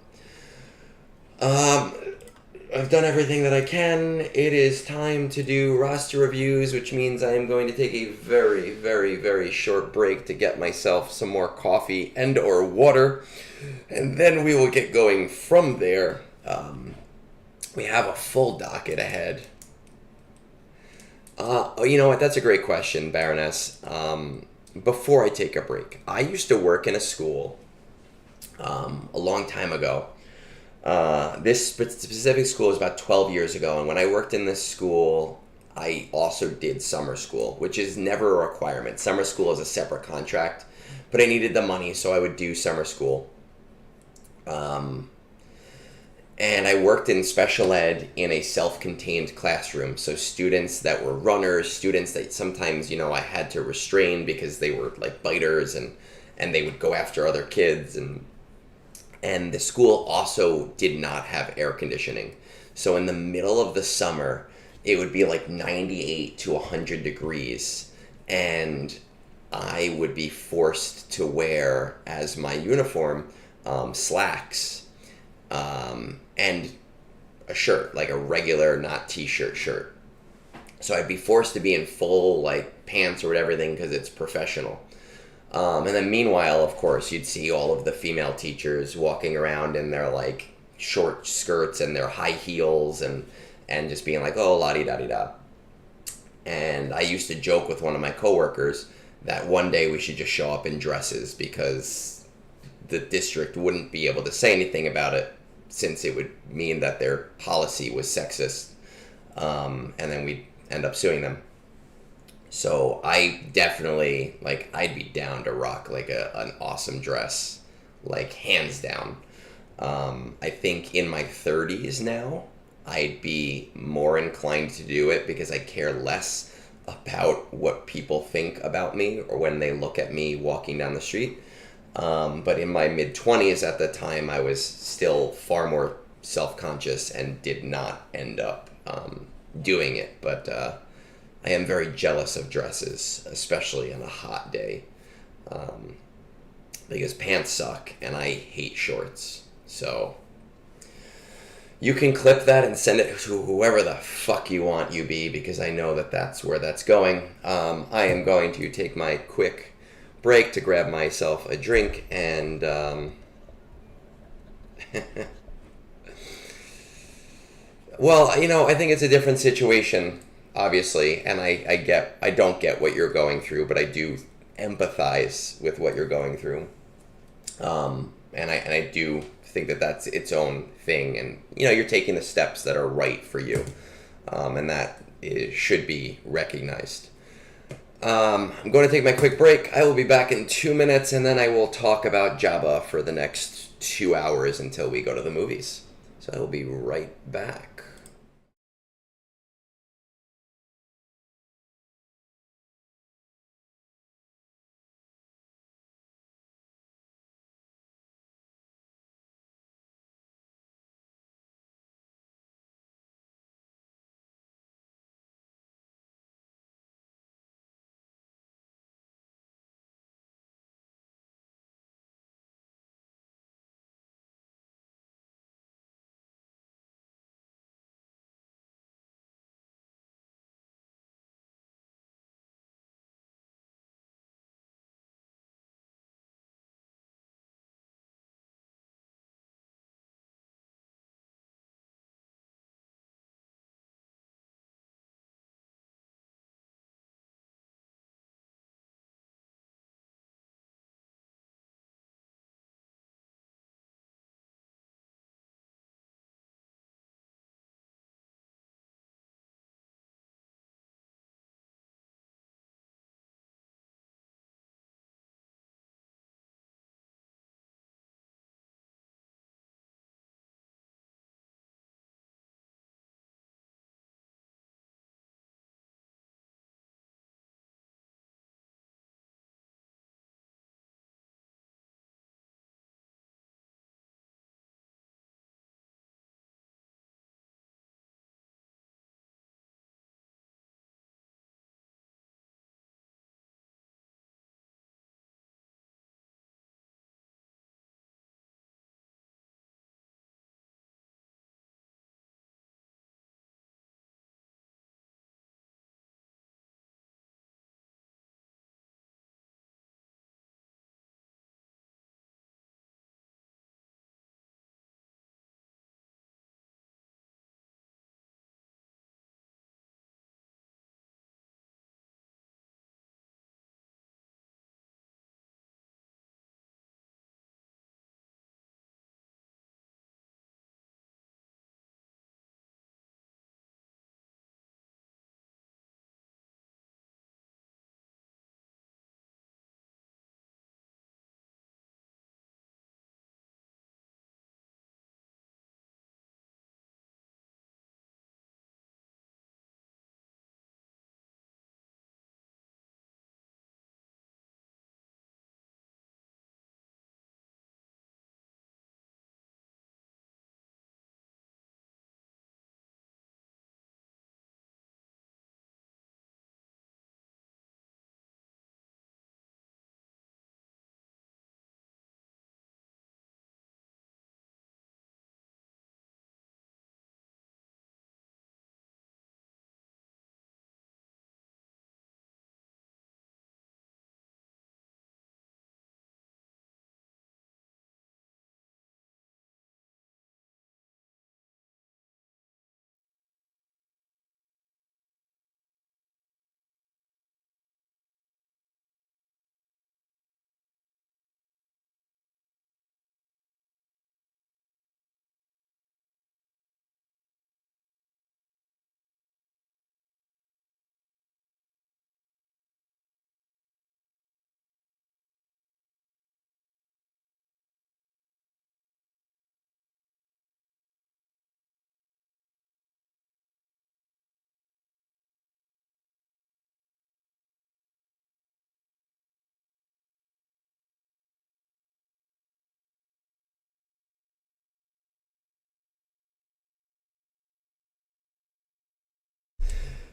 I've done everything that I can. It is time to do roster reviews, which means I am going to take a very, very, very short break to get myself some more coffee and or water, and then we will get going from there. We have a full docket ahead. You know what? That's a great question, Baroness. Before I take a break, I used to work in a school a long time ago. This specific school was about 12 years ago, and when I worked in this school, I also did summer school, which is never a requirement. Summer school is a separate contract, but I needed the money, so I would do summer school. And I worked in special ed in a self-contained classroom. So students that were runners, students that sometimes, you know, I had to restrain because they were like biters and they would go after other kids. And the school also did not have air conditioning. So in the middle of the summer, it would be like 98 to 100 degrees. And I would be forced to wear as my uniform slacks. And a shirt, like a regular, not t-shirt shirt. So I'd be forced to be in full, like, pants or whatever thing because it's professional. And then meanwhile, of course, you'd see all of the female teachers walking around in their, like, short skirts and their high heels and just being like, oh, la-di-da-di-da. And I used to joke with one of my coworkers that one day we should just show up in dresses because the district wouldn't be able to say anything about it, since it would mean that their policy was sexist, and then we'd end up suing them. So I definitely, like, I'd be down to rock, like, an awesome dress, like, hands down. I think in my 30s now, I'd be more inclined to do it because I care less about what people think about me or when they look at me walking down the street. But in my mid-20s at the time, I was still far more self-conscious and did not end up doing it. But I am very jealous of dresses, especially on a hot day, because pants suck and I hate shorts. So you can clip that and send it to whoever the fuck you want, UB, because I know that that's where that's going. I am going to take my quick break to grab myself a drink and well, you know, I think it's a different situation, obviously, and I don't get what you're going through, but I do empathize with what you're going through. And I do think that that's its own thing, and you're taking the steps that are right for you, and that should be recognized. I'm going to take my quick break. I will be back in 2 minutes, and then I will talk about Jabba for the next 2 hours until we go to the movies. So I will be right back.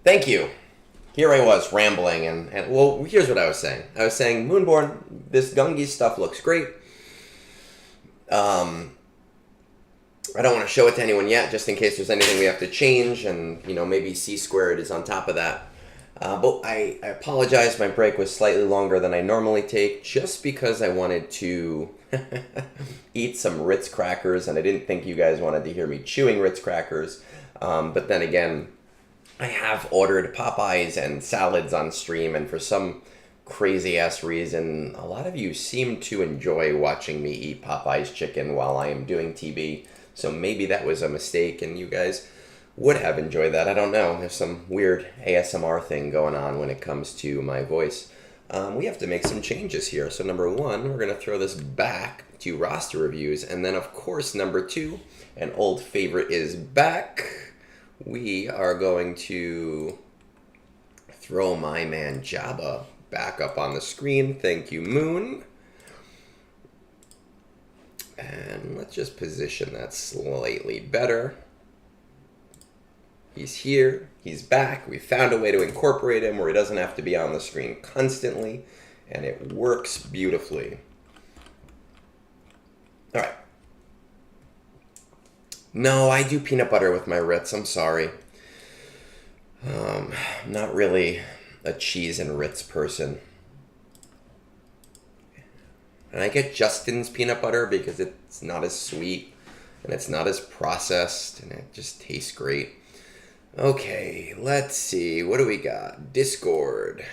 Thank you. Here I was rambling, and well, here's what I was saying. I was saying, Moonborn, this Gungi stuff looks great. I don't want to show it to anyone yet, just in case there's anything we have to change, and maybe C squared is on top of that. But I apologize. My break was slightly longer than I normally take, just because I wanted to eat some Ritz crackers, and I didn't think you guys wanted to hear me chewing Ritz crackers. But then again, I have ordered Popeyes and salads on stream, and for some crazy ass reason, a lot of you seem to enjoy watching me eat Popeye's chicken while I am doing TB. So maybe that was a mistake and you guys would have enjoyed that. I don't know. There's some weird ASMR thing going on when it comes to my voice. We have to make some changes here. So number one, we're going to throw this back to roster reviews. And then, of course, number two, an old favorite is back. We are going to throw my man Jabba back up on the screen. Thank you, Moon. And let's just position that slightly better. He's here. He's back. We found a way to incorporate him where he doesn't have to be on the screen constantly. And it works beautifully. All right. No, I do peanut butter with my Ritz. I'm sorry. Not really a cheese and Ritz person. And I get Justin's peanut butter because it's not as sweet and it's not as processed and it just tastes great. Okay, let's see. What do we got? Discord.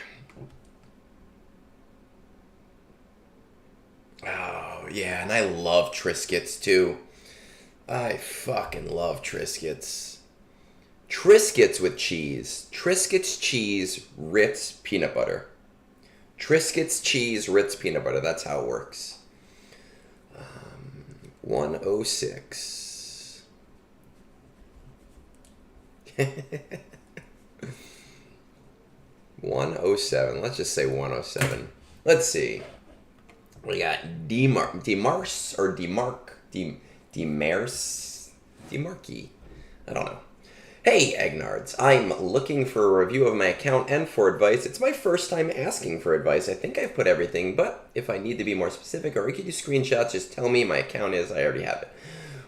Oh, yeah, and I love Triscuits too. I fucking love Triscuits. Triscuits with cheese. Triscuits cheese, Ritz peanut butter. Triscuits cheese, Ritz peanut butter. That's how it works. 106. 107. Let's just say 107. Let's see. We got Dmarce or Dmarce? Dmarkey. I don't know. Hey, Egnards. I'm looking for a review of my account and for advice. It's my first time asking for advice. I think I've put everything, but if I need to be more specific or I could use screenshots, just tell me my account is. I already have it.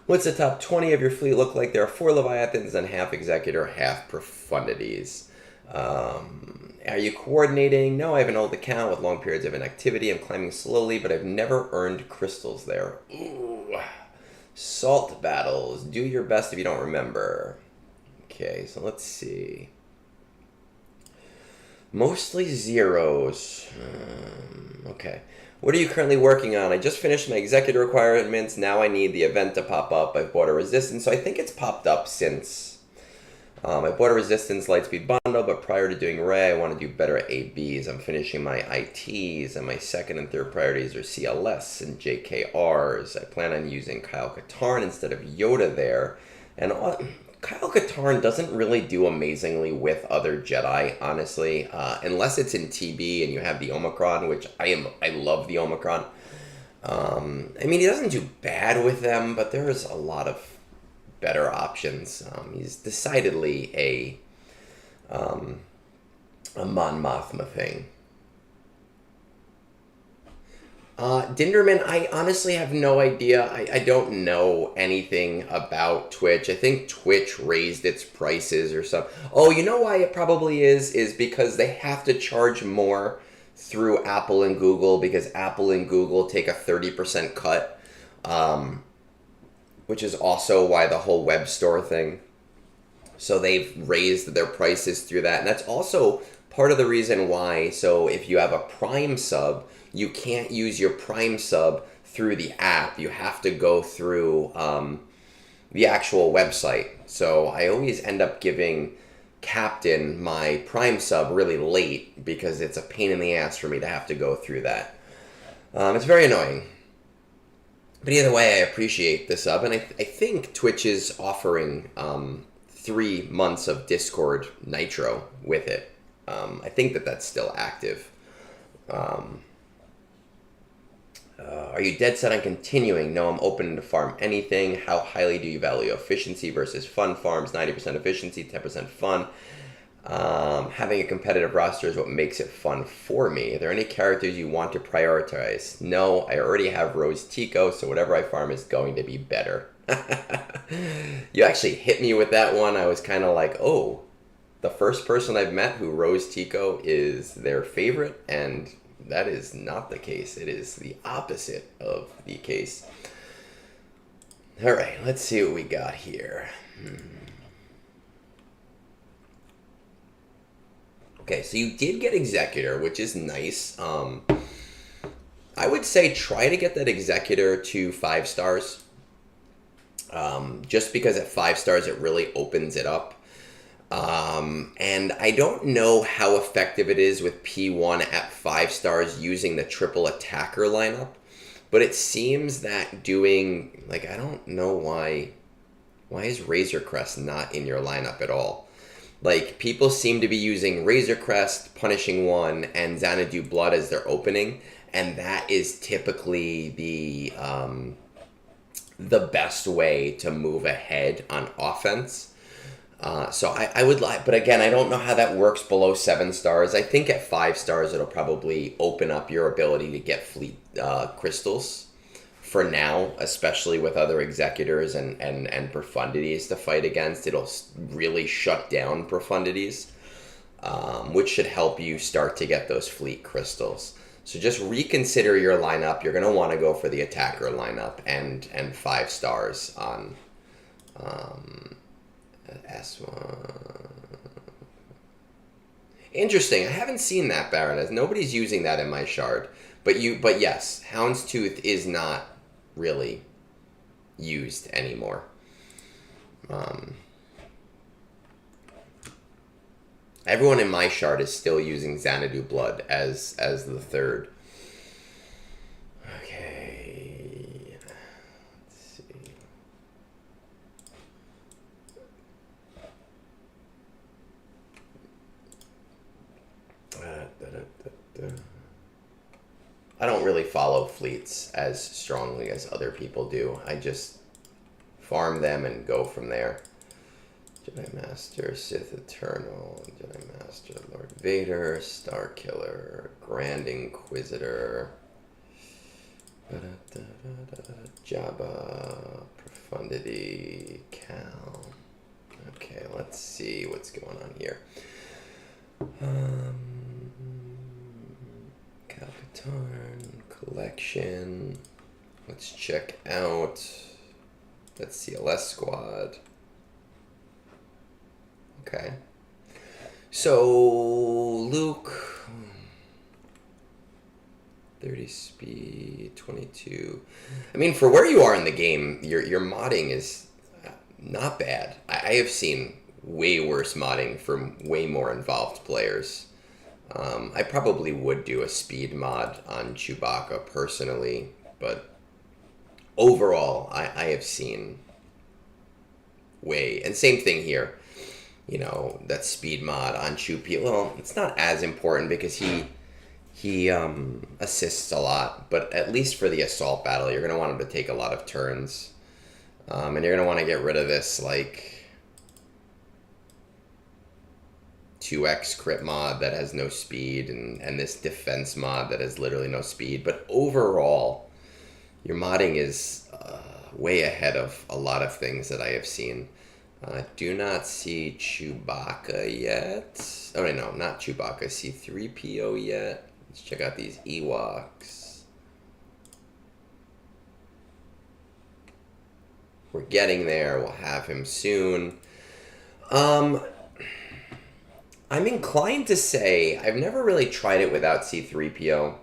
What's the top 20 of your fleet look like? There are 4 Leviathans and half Executor, half Profundities. Are you coordinating? No, I have an old account with long periods of inactivity. I'm climbing slowly, but I've never earned crystals there. Ooh. Salt battles. Do your best if you don't remember. Okay, so let's see. Mostly zeros. Okay. What are you currently working on? I just finished my executor requirements. Now I need the event to pop up. I've bought a resistance. So I think it's popped up since. I bought a resistance lightspeed bundle, but prior to doing Ray, I want to do better at ABs. I'm finishing my ITs, and my second and third priorities are CLS and JKRs. I plan on using Kyle Katarn instead of Yoda there. And Kyle Katarn doesn't really do amazingly with other Jedi, honestly, unless it's in TB and you have the Omicron, which I love the Omicron. I mean, he doesn't do bad with them, but there's a lot of better options. He's decidedly a Mon Mothma thing. Dinderman, I honestly have no idea. I don't know anything about Twitch. I think Twitch raised its prices or something. Oh, you know why it probably is because they have to charge more through Apple and Google because Apple and Google take a 30% cut, which is also why the whole web store thing. So they've raised their prices through that. And that's also part of the reason why. So if you have a Prime sub, you can't use your Prime sub through the app. You have to go through the actual website. So I always end up giving Captain my Prime sub really late because it's a pain in the ass for me to have to go through that. It's very annoying. But either way, I appreciate the sub. And I think Twitch is offering 3 months of Discord Nitro with it. I think that's still active. Are you dead set on continuing? No, I'm open to farm anything. How highly do you value efficiency versus fun farms? 90% efficiency, 10% fun. Having a competitive roster is what makes it fun for me. Are there any characters you want to prioritize? No, I already have Rose Tico, so whatever I farm is going to be better. You actually hit me with that one. I was kind of like, oh, the first person I've met who Rose Tico is their favorite, and that is not the case. It is the opposite of the case. All right, let's see what we got here. Okay, so you did get Executor, which is nice. I would say try to get that Executor to 5 stars. Just because at 5 stars it really opens it up. And I don't know how effective it is with P1 at 5 stars using the triple attacker lineup, but it seems that doing, like, I don't know why is Razor Crest not in your lineup at all? Like, people seem to be using Razor Crest, Punishing One, and Xanadu Blood as their opening, and that is typically the best way to move ahead on offense. So I would like, but again, I don't know how that works below 7 stars. I think at 5 stars, it'll probably open up your ability to get fleet crystals for now, especially with other executors and profundities to fight against. It'll really shut down profundities, which should help you start to get those fleet crystals. So just reconsider your lineup. You're going to want to go for the attacker lineup and 5 stars on S1. Interesting. I haven't seen that, Baroness. Nobody's using that in my shard. But yes, Houndstooth is not really used anymore. Everyone in my shard is still using Xanadu Blood as the third. Okay. Let's see. I don't really follow fleets as strongly as other people do. I just farm them and go from there. Jedi Master, Sith Eternal, Jedi Master, Lord Vader, Star Killer, Grand Inquisitor, Jabba, Profundity, Cal. Okay, let's see what's going on here. Capitarn, Collection. Let's check out that CLS squad. Okay. So, Luke, 30 speed, 22. I mean, for where you are in the game, your modding is not bad. I have seen way worse modding from way more involved players. I probably would do a speed mod on Chewbacca personally, but overall, I have seen way, and same thing here. You know, that speed mod on Chewie. Well, it's not as important because he assists a lot, but at least for the assault battle, you're going to want him to take a lot of turns. And you're going to want to get rid of this, like, 2x crit mod that has no speed, and this defense mod that has literally no speed. But overall, your modding is way ahead of a lot of things that I have seen. Do not see Chewbacca yet. Oh, no, not Chewbacca. C-3PO yet. Let's check out these Ewoks. We're getting there. We'll have him soon. I'm inclined to say I've never really tried it without C-3PO.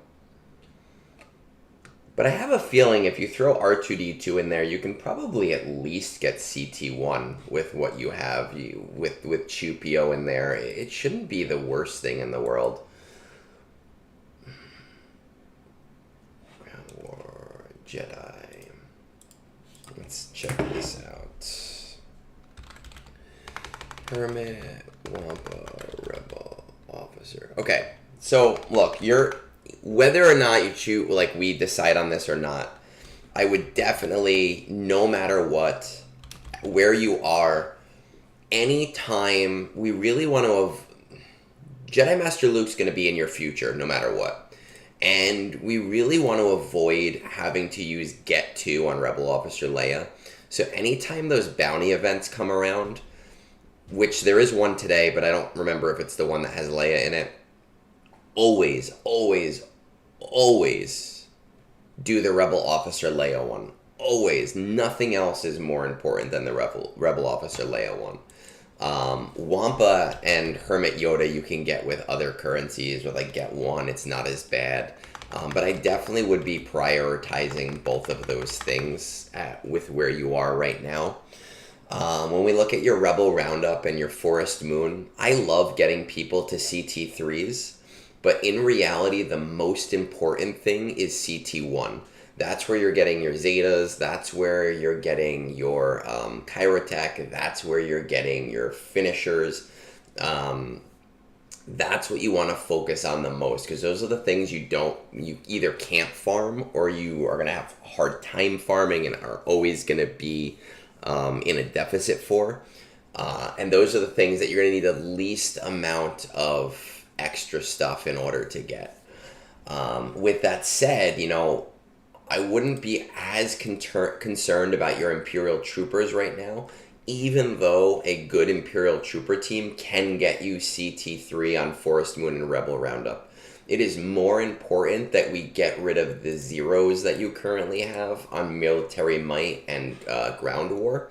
But I have a feeling if you throw R2-D2 in there, you can probably at least get CT1 with what you have. With Chewie in there, it shouldn't be the worst thing in the world. Ground War, Jedi. Let's check this out. Hermit, Wampa, Rebel, Officer. Okay, so look, whether or not you choose, like, we decide on this or not, I would definitely, no matter what, where you are, anytime we really want to Jedi Master Luke's going to be in your future, no matter what. And we really want to avoid having to use Get 2 on Rebel Officer Leia. So anytime those bounty events come around, which there is one today, but I don't remember if it's the one that has Leia in it, always, always, always do the Rebel Officer Leia one. Always. Nothing else is more important than the Rebel Officer Leia one. Wampa and Hermit Yoda you can get with other currencies with like get one, it's not as bad. But I definitely would be prioritizing both of those things with where you are right now. When we look at your Rebel Roundup and your Forest Moon, I love getting people to CT3s, but in reality, the most important thing is CT1. That's where you're getting your Zetas, that's where you're getting your Chirotech, that's where you're getting your finishers. That's what you want to focus on the most, because those are the things you either can't farm or you are going to have a hard time farming and are always going to be in a deficit for. And those are the things that you're going to need the least amount of extra stuff in order to get. With that said, I wouldn't be as concerned about your Imperial Troopers right now, even though a good Imperial Trooper team can get you CT3 on Forest Moon and Rebel Roundup. It is more important that we get rid of the zeros that you currently have on Military Might and Ground War.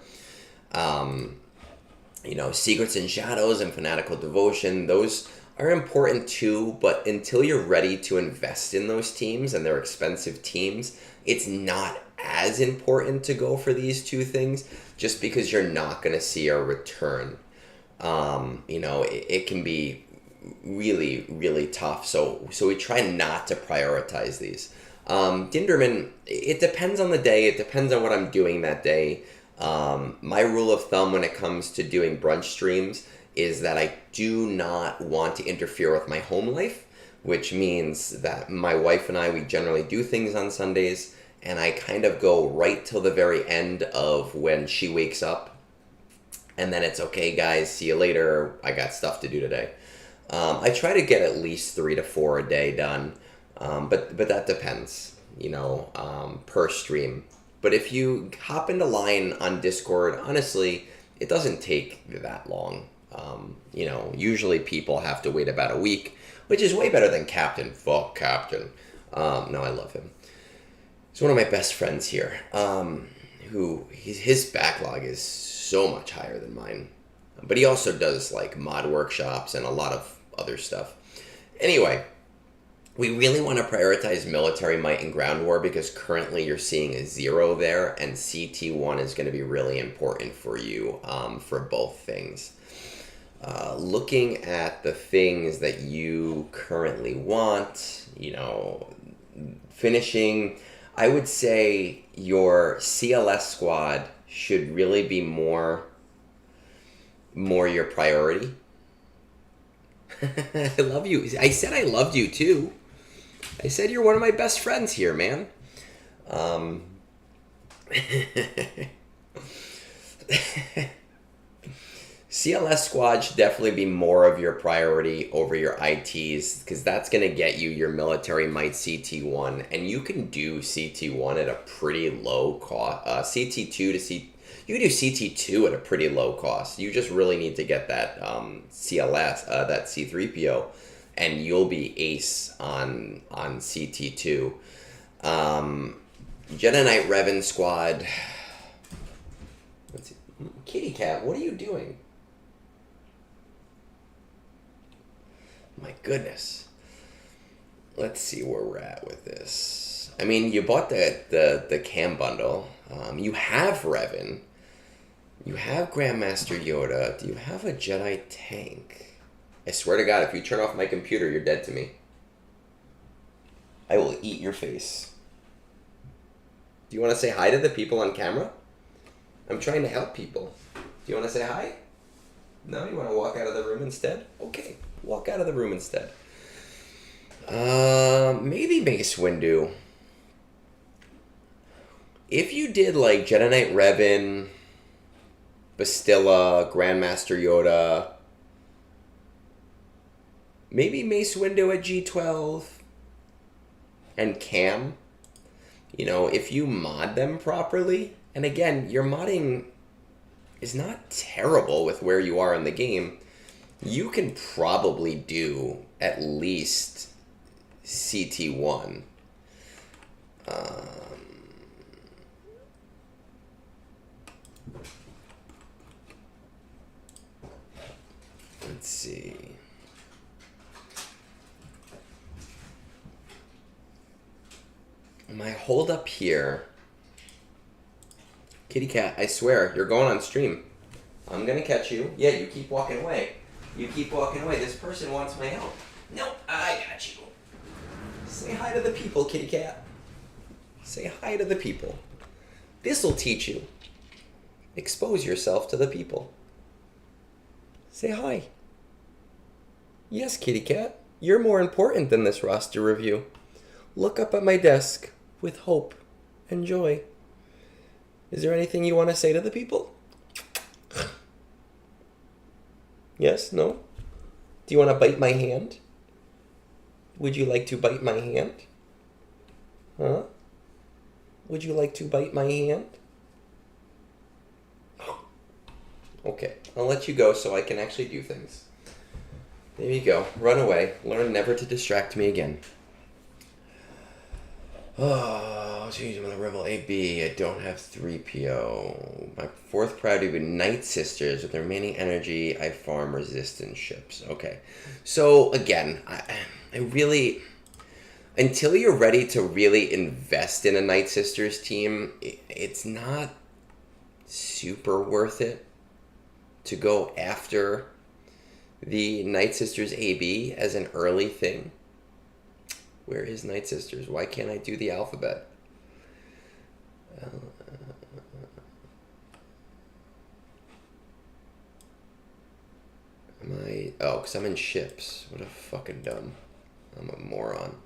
Secrets and Shadows and Fanatical Devotion, those are important too, but until you're ready to invest in those teams, and they're expensive teams, it's not as important to go for these two things, just because you're not going to see a return. It can be really, really tough, so we try not to prioritize these. Dinderman, it depends on the day, it depends on what I'm doing that day. My rule of thumb when it comes to doing brunch streams is that I do not want to interfere with my home life, which means that my wife and I, we generally do things on Sundays, and I kind of go right till the very end of when she wakes up, and then it's okay, guys, see you later, I got stuff to do today. I try to get at least 3 to 4 a day done, but that depends, per stream. But if you hop into line on Discord, honestly, it doesn't take that long. Usually people have to wait about a week, which is way better than Captain. Fuck Captain. No, I love him. He's one of my best friends here, his backlog is so much higher than mine. But he also does like mod workshops and a lot of other stuff. Anyway, we really want to prioritize Military Might and Ground War because currently you're seeing a 0 there, and CT1 is going to be really important for you for both things. Looking at the things that you currently want, finishing, I would say your CLS squad should really be more your priority. I love you. I said I loved you too. I said you're one of my best friends here, man. CLS squad should definitely be more of your priority over your ITs, because that's going to get you your Military Might CT1, and you can do CT1 at a pretty low cost. You can do CT2 at a pretty low cost. You just really need to get that CLS, that C3PO, and you'll be ace on CT2. Jedi Knight Revan squad. Let's see. Kitty cat, what are you doing? My goodness. Let's see where we're at with this. I mean, you bought the cam bundle. You have Revan. You have Grandmaster Yoda. Do you have a Jedi tank? I swear to God, if you turn off my computer, you're dead to me. I will eat your face. Do you want to say hi to the people on camera? I'm trying to help people. Do you want to say hi? No? You want to walk out of the room instead? Okay, walk out of the room instead. Maybe Mace Windu. If you did like Jedi Knight Revan, Bastilla, Grandmaster Yoda, maybe Mace Windu at G12, and Cam, if you mod them properly, and again, your modding is not terrible with where you are in the game, you can probably do at least CT1. Let's see. My hold up here. Kitty cat, I swear, you're going on stream. I'm gonna catch you. Yeah, you keep walking away. You keep walking away. This person wants my help. Nope, I got you. Say hi to the people, kitty cat. Say hi to the people. This'll teach you. Expose yourself to the people. Say hi. Yes, kitty cat. You're more important than this roster review. Look up at my desk with hope and joy. Is there anything you want to say to the people? Yes? No? Do you want to bite my hand? Would you like to bite my hand? Huh? Would you like to bite my hand? Okay, I'll let you go so I can actually do things. There you go. Run away. Learn never to distract me again. Oh, geez, I'm on the Rebel AB. I don't have 3PO. My fourth priority would be Night Sisters. With the remaining energy, I farm resistance ships. Okay. So, again, I really... Until you're ready to really invest in a Night Sisters team, it's not super worth it to go after the Night Sisters AB as an early thing. Where is Night Sisters? Why can't I do the alphabet? Am I... Oh, because I'm in ships. What a fucking dumb. I'm a moron.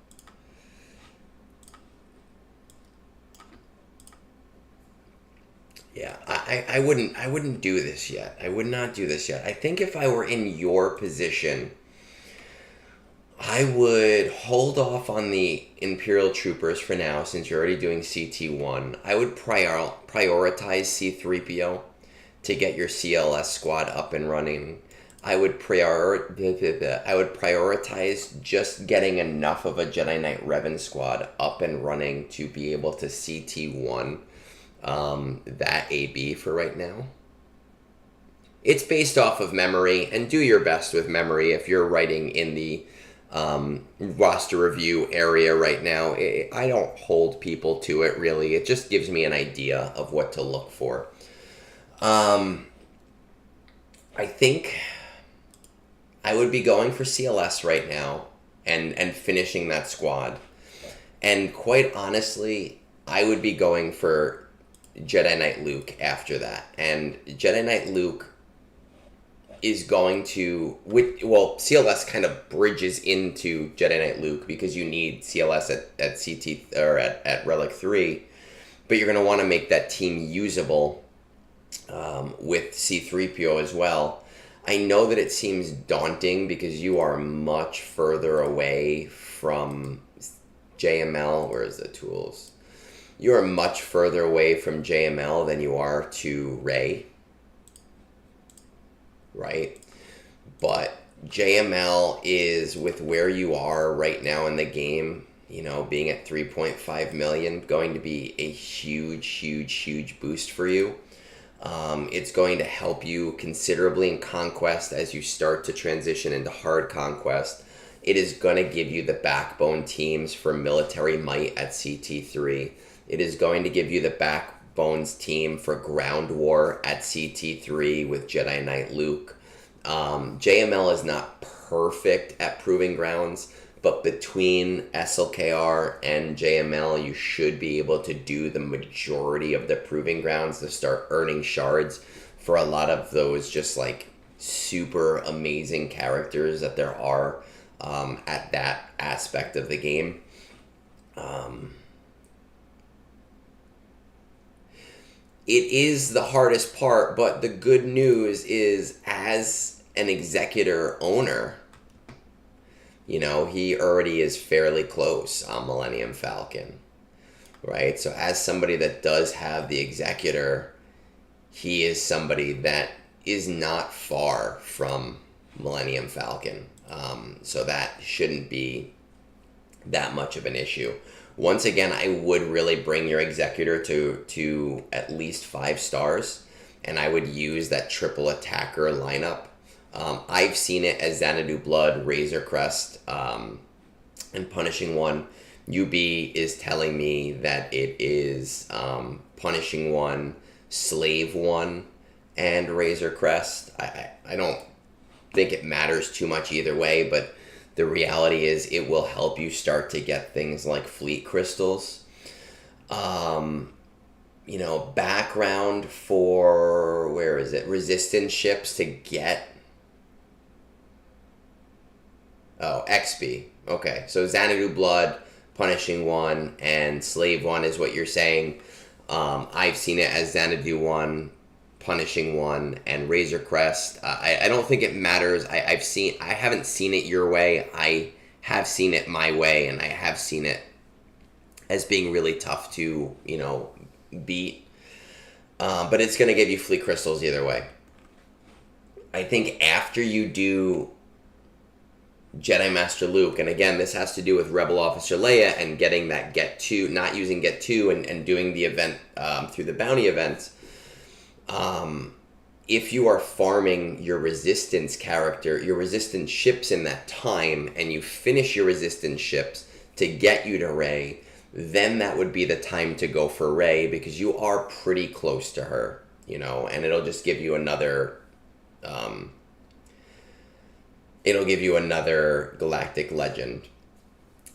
Yeah, I wouldn't do this yet. I would not do this yet. I think if I were in your position, I would hold off on the Imperial Troopers for now, since you're already doing CT1. I would prioritize C-3PO to get your CLS squad up and running. I would prioritize just getting enough of a Jedi Knight Revan squad up and running to be able to CT1 that AB for right now. It's based off of memory, and do your best with memory if you're writing in the roster review area right now. I don't hold people to it, really. It just gives me an idea of what to look for. I think I would be going for CLS right now and finishing that squad. And quite honestly, I would be going for Jedi Knight Luke after that. And Jedi Knight Luke is going to... Well, CLS kind of bridges into Jedi Knight Luke because you need CLS at CT or at Relic 3. But you're going to want to make that team usable with C-3PO as well. I know that it seems daunting because you are much further away from JML. Where is the tools? You are much further away from JML than you are to Rey. Right? But JML is, with where you are right now in the game, you know, being at 3.5 million, going to be a huge boost for you. It's going to help you considerably in Conquest as you start to transition into hard Conquest. It is going to give you the backbone teams for military might at CT3. It is going to give you the backbones team for ground war at CT3 with Jedi Knight Luke. JML is not perfect at proving grounds, but between SLKR and JML, you should be able to do the majority of the proving grounds to start earning shards for a lot of those just like super amazing characters that there are at that aspect of the game. It is the hardest part, but the good news is, as an executor owner, you know, he already is fairly close on Millennium Falcon, right? So as somebody that does have the executor, he is somebody that is not far from Millennium Falcon. So that shouldn't be that much of an issue. Once again, I would really bring your executor to at least 5 stars, and I would use that triple attacker lineup I've seen it as Xanadu Blood, Razor Crest, and Punishing One. UB is telling me that it is Punishing One, Slave One, and Razor Crest. I don't think it matters too much either way, but the reality is it will help you start to get things like fleet crystals. Background for, where is it? Resistance ships to get... Oh, XP. Okay, so Xanadu Blood, Punishing One, and Slave One is what you're saying. I've seen it as Xanadu One, Punishing One, and Razor Crest. I don't think it matters. I haven't seen it your way. I have seen it my way, and I have seen it as being really tough to, beat. But it's going to give you fleet crystals either way. I think after you do Jedi Master Luke, and again, this has to do with Rebel Officer Leia and getting that Get 2, not using Get 2 and doing the event through the bounty events. If you are farming your resistance character, your resistance ships in that time, and you finish your resistance ships to get you to Rey, then that would be the time to go for Rey, because you are pretty close to her, and it'll just give you another... it'll give you another galactic legend.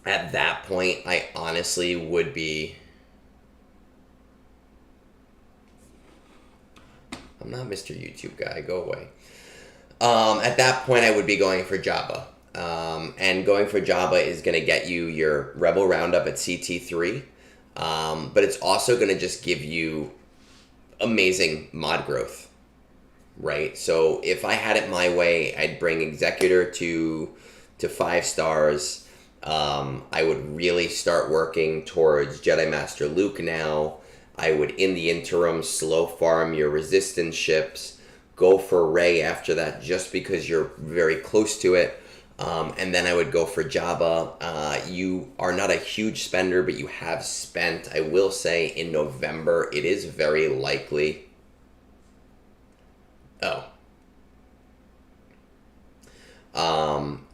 At that point, I honestly would be... I'm not Mr. YouTube guy, go away. At that point, I would be going for Jabba. And going for Jabba is going to get you your Rebel Roundup at CT3. But it's also going to just give you amazing mod growth. Right, so if I had it my way, I'd bring Executor to 5 stars. I would really start working towards Jedi Master Luke now. I would, in the interim, slow farm your resistance ships. Go for Rey after that, just because you're very close to it. And then I would go for Jabba. You are not a huge spender, but you have spent. I will say in November, it is very likely...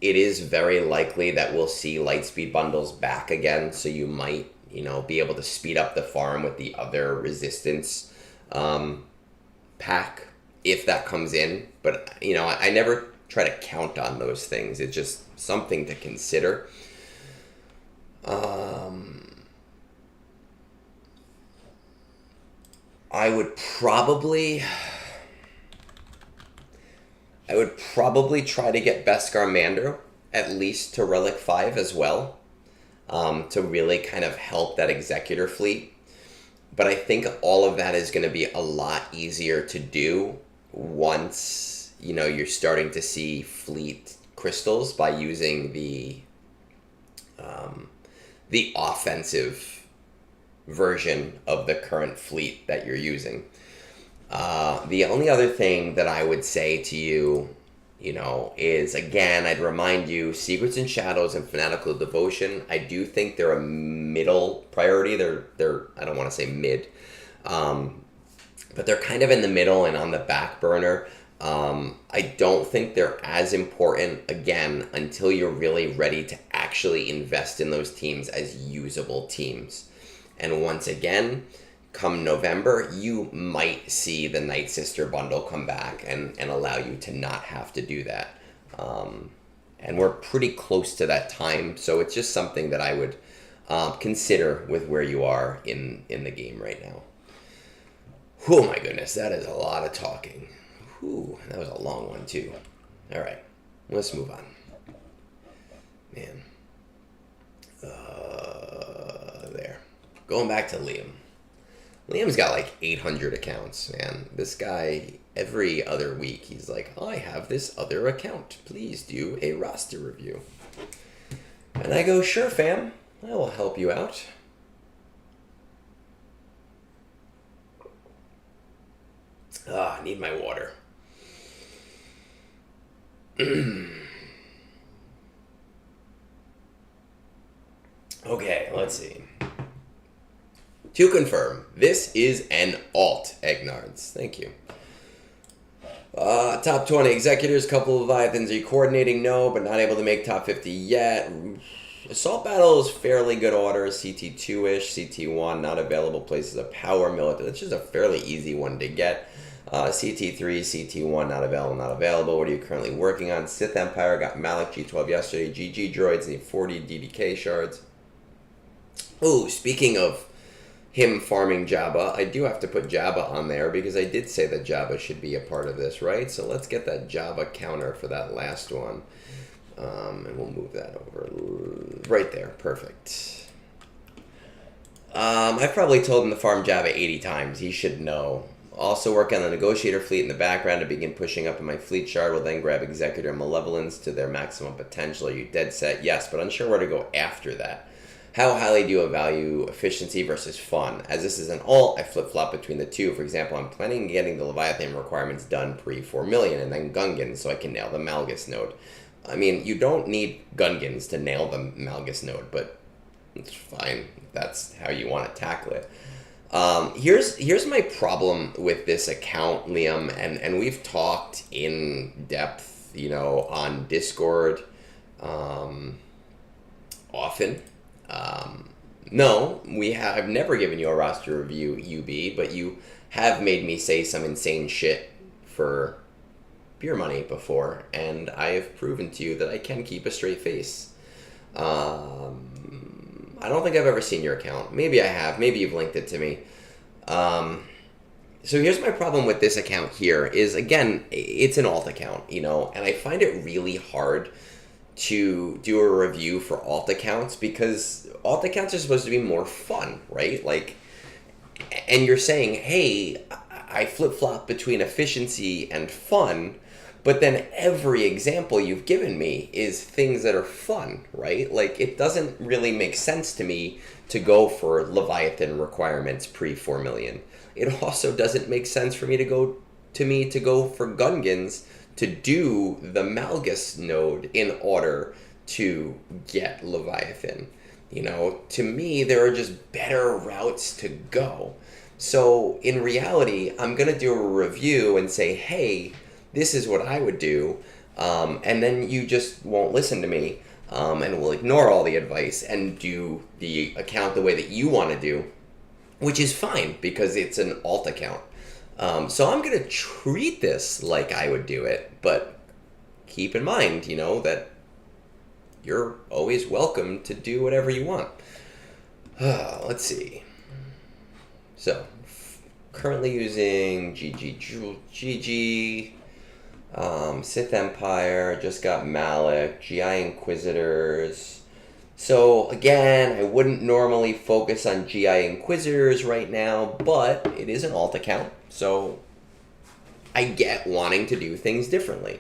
it is very likely that we'll see Lightspeed bundles back again, so you might, be able to speed up the farm with the other resistance pack, if that comes in. But, I never try to count on those things. It's just something to consider. I would probably try to get Beskar Mando at least to Relic 5 as well, to really kind of help that Executor fleet. But I think all of that is going to be a lot easier to do once, you're starting to see fleet crystals by using the offensive version of the current fleet that you're using. The only other thing that I would say to you, is, again, I'd remind you, Secrets and Shadows and Fanatical Devotion, I do think they're a middle priority. They're I don't want to say mid, but they're kind of in the middle and on the back burner. I don't think they're as important, again, until you're really ready to actually invest in those teams as usable teams. And once again, come November, you might see the Night Sister bundle come back and allow you to not have to do that. And we're pretty close to that time, so it's just something that I would consider with where you are in the game right now. Oh my goodness, that is a lot of talking. Whew, that was a long one too. All right, let's move on. Man. There. Going back to Liam. Liam's got like 800 accounts, man. This guy, every other week, he's like, I have this other account. Please do a roster review. And I go, sure, fam. I will help you out. I need my water. Okay, let's see. To confirm, this is an alt, Egnards. Thank you. Top 20 executors, couple of Leviathans. Are you coordinating? No, but not able to make top 50 yet. Assault Battle is fairly good order. CT2-ish, CT1, not available. Places of Power, Military. That's just a fairly easy one to get. CT3, CT1, not available. What are you currently working on? Sith Empire, got Malik G12 yesterday. GG droids, need 40 DDK shards. Oh, speaking of him farming Jabba, I do have to put Jabba on there because I did say that Jabba should be a part of this, right? So let's get that Jabba counter for that last one. And we'll move that over right there. Perfect. I've probably told him to farm Jabba 80 times. He should know. Also work on the Negotiator fleet in the background to begin pushing up in my fleet shard. Will then grab Executor and Malevolence to their maximum potential. Are you dead set? Yes, but unsure where to go after that. How highly do you value efficiency versus fun? As this is an alt, I flip-flop between the two. For example, I'm planning on getting the Leviathan requirements done pre-4 million and then Gungans so I can nail the Malgus node. I mean, you don't need Gungans to nail the Malgus node, but it's fine. That's how you want to tackle it. Here's my problem with this account, Liam, and we've talked in depth, you know, on Discord often. No, I've never given you a roster review, UB, but you have made me say some insane shit for beer money before, and I have proven to you that I can keep a straight face. I don't think I've ever seen your account. Maybe I have. Maybe you've linked it to me. So here's my problem with this account here is, again, it's an alt account, you know, and I find it really hard to do a review for alt accounts because alt accounts are supposed to be more fun, right? Like, and you're saying, hey, I flip-flop between efficiency and fun, but then every example you've given me is things that are fun, right? Like, it doesn't really make sense to me to go for Leviathan requirements pre-4 million. It also doesn't make sense for me to go for Gungans to do the Malgus node in order to get Leviathan. You know, to me, there are just better routes to go. So in reality, I'm going to do a review and say, hey, this is what I would do. And then you just won't listen to me and will ignore all the advice and do the account the way that you want to do, which is fine because it's an alt account. So I'm going to treat this like I would do it, but keep in mind, you know, that you're always welcome to do whatever you want. Let's see. So, currently using GG, Sith Empire, just got Malik, GI Inquisitors. So, again, I wouldn't normally focus on GI Inquisitors right now, but it is an alt account, so I get wanting to do things differently.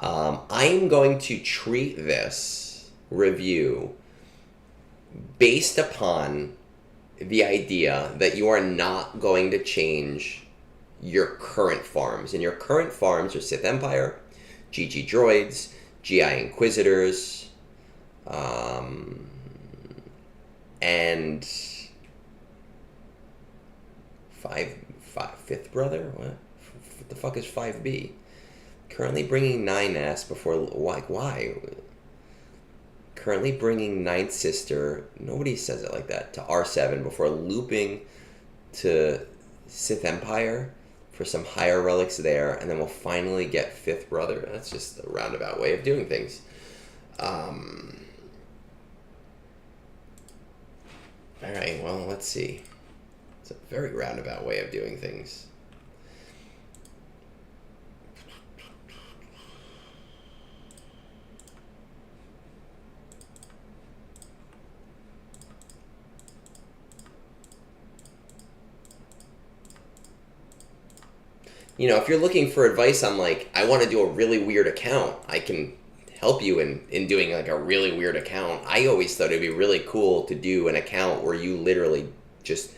I'm going to treat this review based upon the idea that you are not going to change your current farms. And your current farms are Sith Empire, GG Droids, GI Inquisitors, and fifth brother? What the fuck is 5B? Currently bringing 9S before, why? Currently bringing 9th Sister, nobody says it like that, to R7 before looping to Sith Empire for some higher relics there, and then we'll finally get 5th Brother. That's just a roundabout way of doing things. Alright, well, let's see. It's a very roundabout way of doing things. You know, if you're looking for advice on, like, I want to do a really weird account, I can help you in doing, like, a really weird account. I always thought it'd be really cool to do an account where you literally just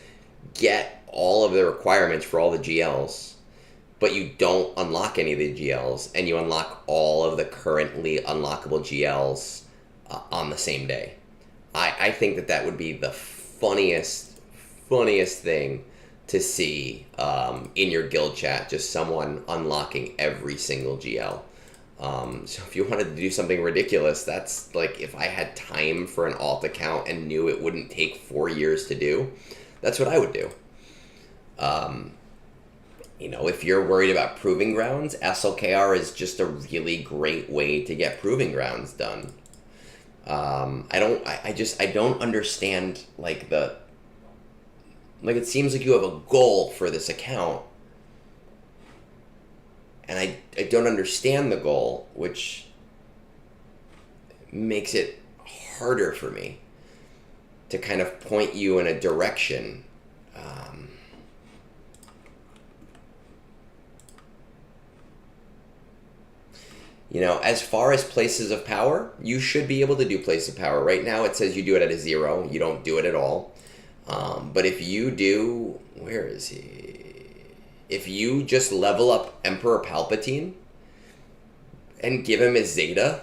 get all of the requirements for all the GLs, but you don't unlock any of the GLs, and you unlock all of the currently unlockable GLs on the same day. I think that would be the funniest thing to see in your guild chat, just someone unlocking every single GL. So if you wanted to do something ridiculous, that's like if I had time for an alt account and knew it wouldn't take 4 years to do, that's what I would do. You know, if you're worried about proving grounds, SLKR is just a really great way to get proving grounds done. I don't understand like it seems like you have a goal for this account, and I don't understand the goal, which makes it harder for me to kind of point you in a direction. You know, as far as places of power, you should be able to do place of power. Right now it says you do it at a 0. You don't do it at all. But if you do... Where is he? If you just level up Emperor Palpatine and give him his Zeta,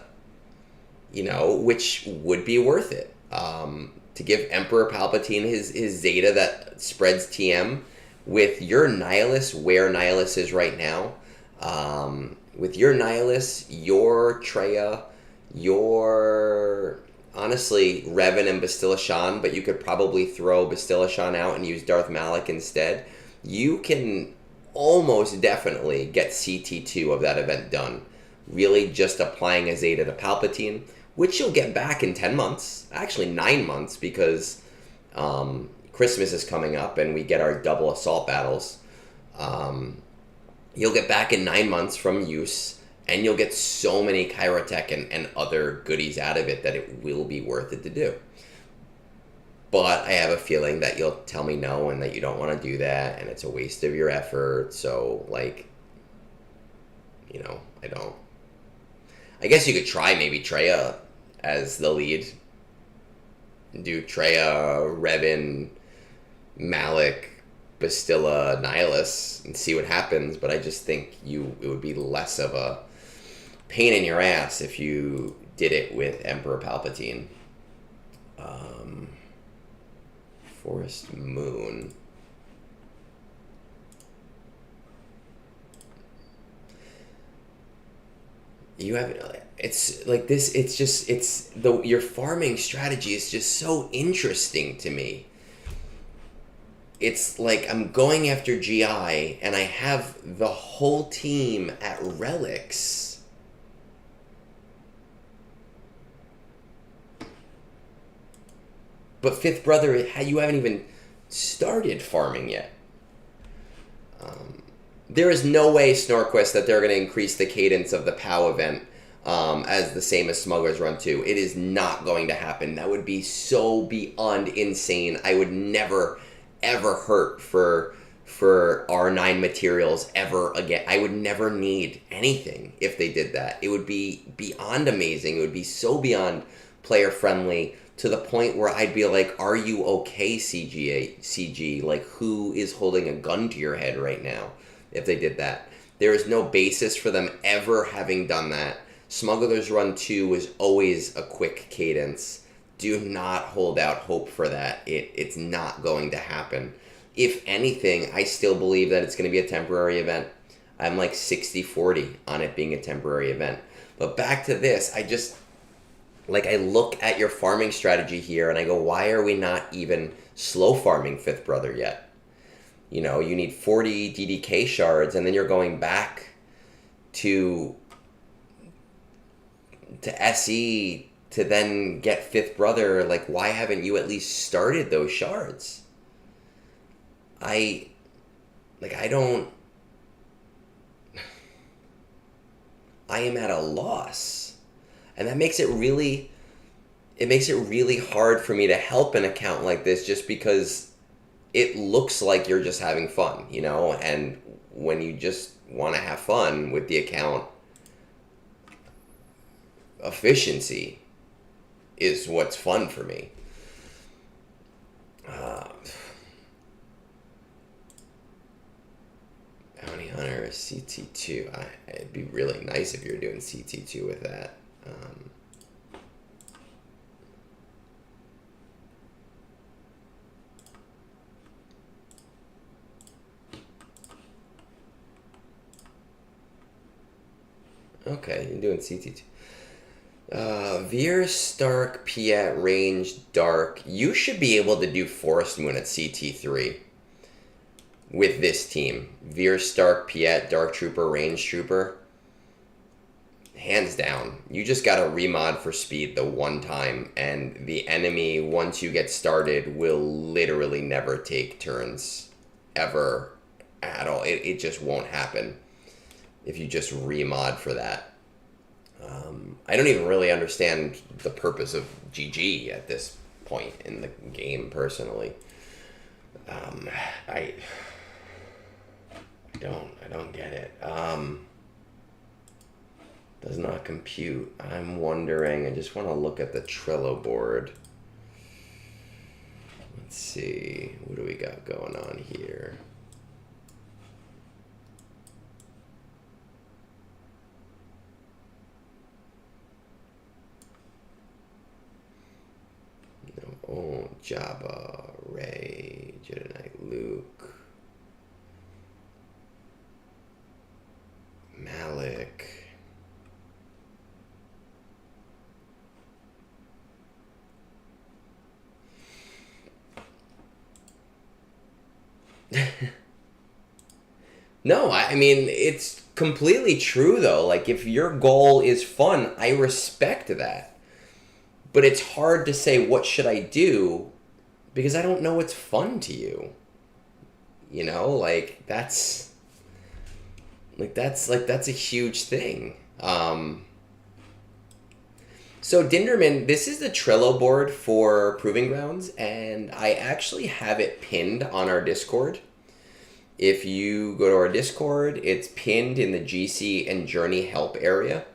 you know, which would be worth it. To give Emperor Palpatine his Zeta that spreads TM with your Nihilus, where Nihilus is right now, with your Nihilus, your Treya, your, honestly, Revan and Bastila-Shan, but you could probably throw Bastila-Shan out and use Darth Malak instead. You can almost definitely get CT2 of that event done. Really just applying a Zeta to Palpatine, which you'll get back in 10 months. Actually, 9 months, because Christmas is coming up and we get our double assault battles. You'll get back in 9 months from use, and you'll get so many Kyrotech and other goodies out of it that it will be worth it to do. But I have a feeling that you'll tell me no and that you don't want to do that, and it's a waste of your effort. So, like, you know, I guess you could try maybe Treya as the lead. Do Treya, Revan, Malik, Bastilla, Nihilus, and see what happens, but I just think it would be less of a pain in your ass if you did it with Emperor Palpatine. Forest Moon. You have it's like this. It's just your farming strategy is just so interesting to me. It's like I'm going after GI and I have the whole team at relics. But Fifth Brother, you haven't even started farming yet. There is no way, Snorquist, that they're going to increase the cadence of the POW event as the same as Smuggler's Run 2. It is not going to happen. That would be so beyond insane. I would never, ever hurt for R9 materials ever again. I would never need anything if they did that. It would be beyond amazing. It would be so beyond player friendly, to the point where I'd be like, are you okay, CG? Like, who is holding a gun to your head right now if they did that? There is no basis for them ever having done that. Smuggler's Run 2 was always a quick cadence. Do not hold out hope for that. It's not going to happen. If anything, I still believe that it's going to be a temporary event. I'm like 60-40 on it being a temporary event. But back to this, I look at your farming strategy here and I go, why are we not even slow farming Fifth Brother yet? You know, you need 40 DDK shards, and then you're going back to SE to then get Fifth Brother. Like, why haven't you at least started those shards? I am at a loss. And that makes it really hard for me to help an account like this, just because it looks like you're just having fun, you know? And when you just want to have fun with the account, efficiency is what's fun for me. Bounty Hunter, CT2. It'd be really nice if you were doing CT2 with that. Okay, you're doing CT2. Veer, Stark, Piat, Range, Dark. You should be able to do Forest Moon at CT3 with this team. Veer, Stark, Piat, Dark Trooper, Range Trooper. Hands down. You just got to remod for speed the one time, and the enemy, once you get started, will literally never take turns. Ever. At all. It just won't happen if you just remod for that. I don't even really understand the purpose of GG at this point in the game, personally. I don't get it. Does not compute. I'm wondering, I just want to look at the Trello board. Let's see, what do we got going on here? Oh, Jabba, Rey, Jedi Knight Luke, Malik. No, I mean, it's completely true, though. Like, if your goal is fun, I respect that. But it's hard to say, what should I do? Because I don't know what's fun to you. You know, that's a huge thing. So Dinderman, this is the Trello board for Proving Grounds, and I actually have it pinned on our Discord. If you go to our Discord, it's pinned in the GC and Journey help area.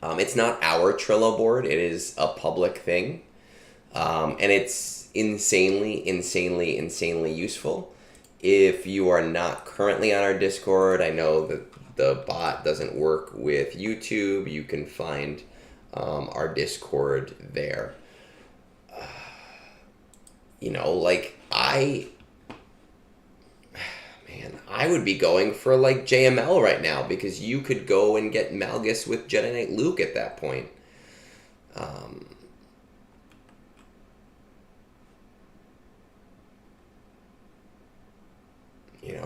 It's not our Trello board. It is a public thing. And it's insanely useful. If you are not currently on our Discord, I know that the bot doesn't work with YouTube. You can find our Discord there. I would be going for like JML right now, because you could go and get Malgus with Jedi Knight Luke at that point.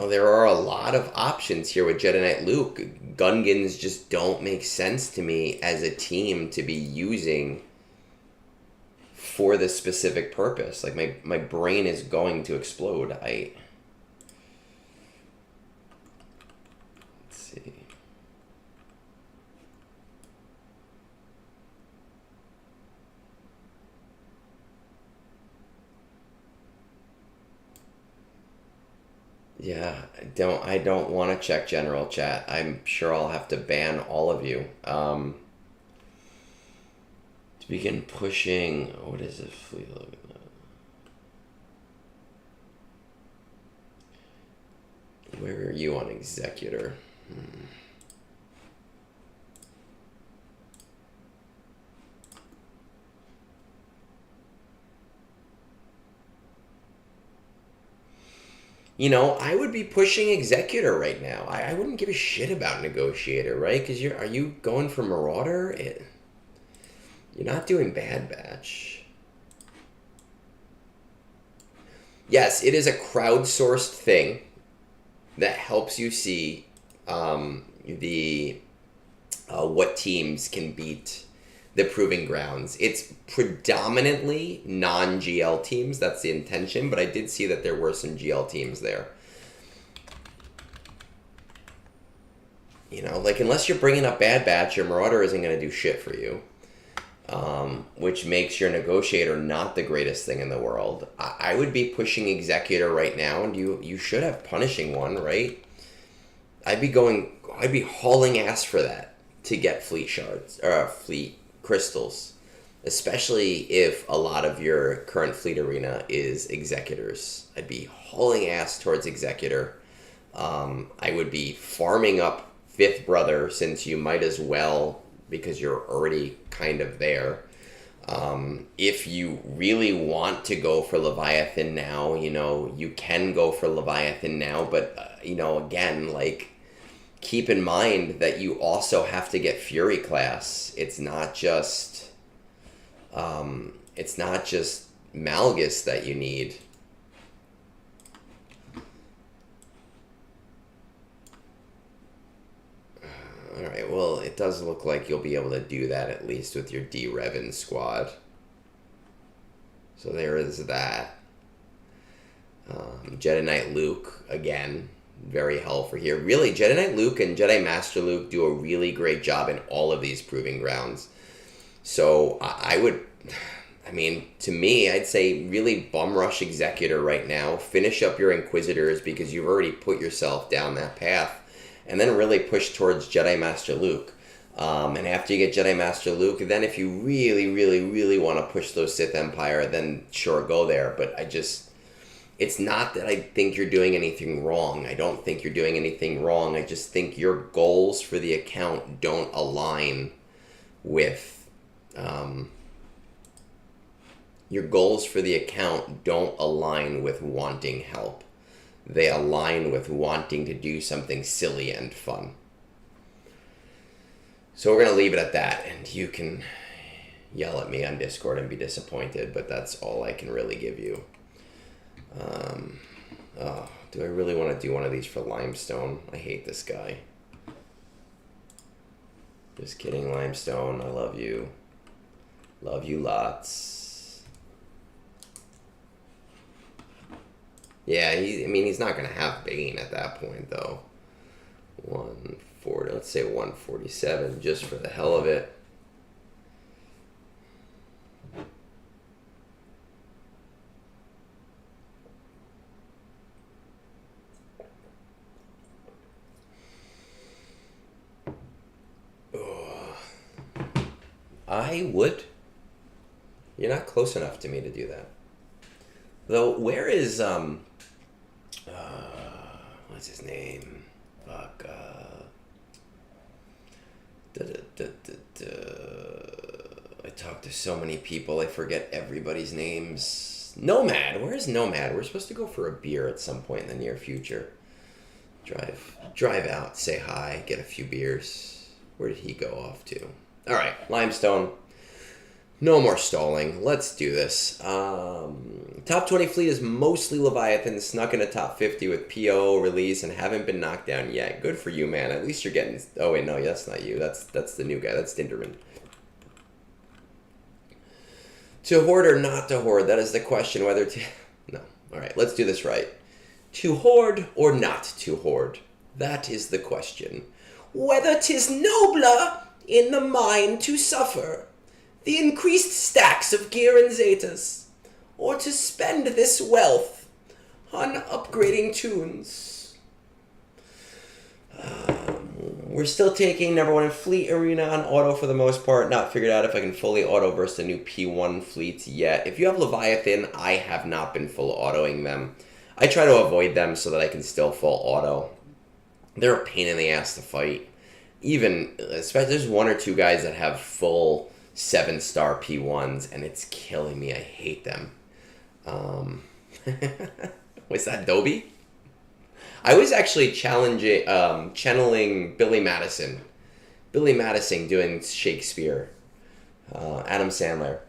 There are a lot of options here with Jedi Knight Luke. Gungans just don't make sense to me as a team to be using for this specific purpose. Like, my brain is going to explode. Let's see. Yeah, I don't want to check general chat. I'm sure I'll have to ban all of you. To begin pushing, what is it? Fleet logo. Where are you on Executor? I would be pushing Executor right now. I wouldn't give a shit about Negotiator, right? Because are you going for Marauder? You're not doing Bad Batch. Yes, it is a crowdsourced thing that helps you see what teams can beat the Proving Grounds. It's predominantly non-GL teams. That's the intention, but I did see that there were some GL teams there. Unless you're bringing up Bad Batch, your Marauder isn't going to do shit for you. Which makes your Negotiator not the greatest thing in the world. I would be pushing Executor right now, and you should have Punishing One, right? I'd be hauling ass for that to get fleet shards, or fleet crystals. Especially if a lot of your current fleet arena is Executors. I'd be hauling ass towards Executor. I would be farming up Fifth Brother, since you might as well, because you're already kind of there. If you really want to go for Leviathan now, you can go for Leviathan now, but, again, keep in mind that you also have to get Fury class. It's not just Malgus that you need. Alright, well, it does look like you'll be able to do that at least with your D-Revan squad. So there is that. Jedi Knight Luke, again, very helpful here. Really, Jedi Knight Luke and Jedi Master Luke do a really great job in all of these proving grounds. So I mean, to me, I'd say really bum rush Executor right now. Finish up your Inquisitors because you've already put yourself down that path. And then really push towards Jedi Master Luke. And after you get Jedi Master Luke, then if you really, really, really want to push those Sith Empire, then sure, go there. But it's not that I think you're doing anything wrong. I don't think you're doing anything wrong. I just think your goals for the account don't align with... your goals for the account don't align with wanting help. They align with wanting to do something silly and fun. So we're going to leave it at that, and you can yell at me on Discord and be disappointed, but that's all I can really give you. Do I really want to do one of these for Limestone? I hate this guy. Just kidding, Limestone. I love you. Love you lots. Yeah, he's not going to have Bane at that point, though. 140, let's say 147, just for the hell of it. I would. You're not close enough to me to do that. Though, where is, what's his name? Fuck, I talk to so many people, I forget everybody's names. Nomad, where's Nomad? We're supposed to go for a beer at some point in the near future. Drive out, say hi, get a few beers. Where did he go off to? Alright, Limestone. No more stalling. Let's do this. Top 20 fleet is mostly Leviathan, snuck in a top 50 with PO release and haven't been knocked down yet. Good for you, man. At least you're getting... Oh, wait, no, that's not you. That's the new guy. That's Dinderman. To hoard or not to hoard? That is the question, whether to... No. All right, let's do this right. To hoard or not to hoard? That is the question. Whether 'tis nobler in the mind to suffer the increased stacks of gear and zetas, or to spend this wealth on upgrading tunes. We're still taking number 1 in fleet arena on auto for the most part. Not figured out if I can fully auto versus the new P1 fleets yet. If you have Leviathan, I have not been full autoing them. I try to avoid them so that I can still full auto. They're a pain in the ass to fight. Even, especially, there's 1 or 2 guys that have full 7-star P1s, and it's killing me. I hate them. Was that Dobie? I was actually channeling Billy Madison. Billy Madison doing Shakespeare. Adam Sandler.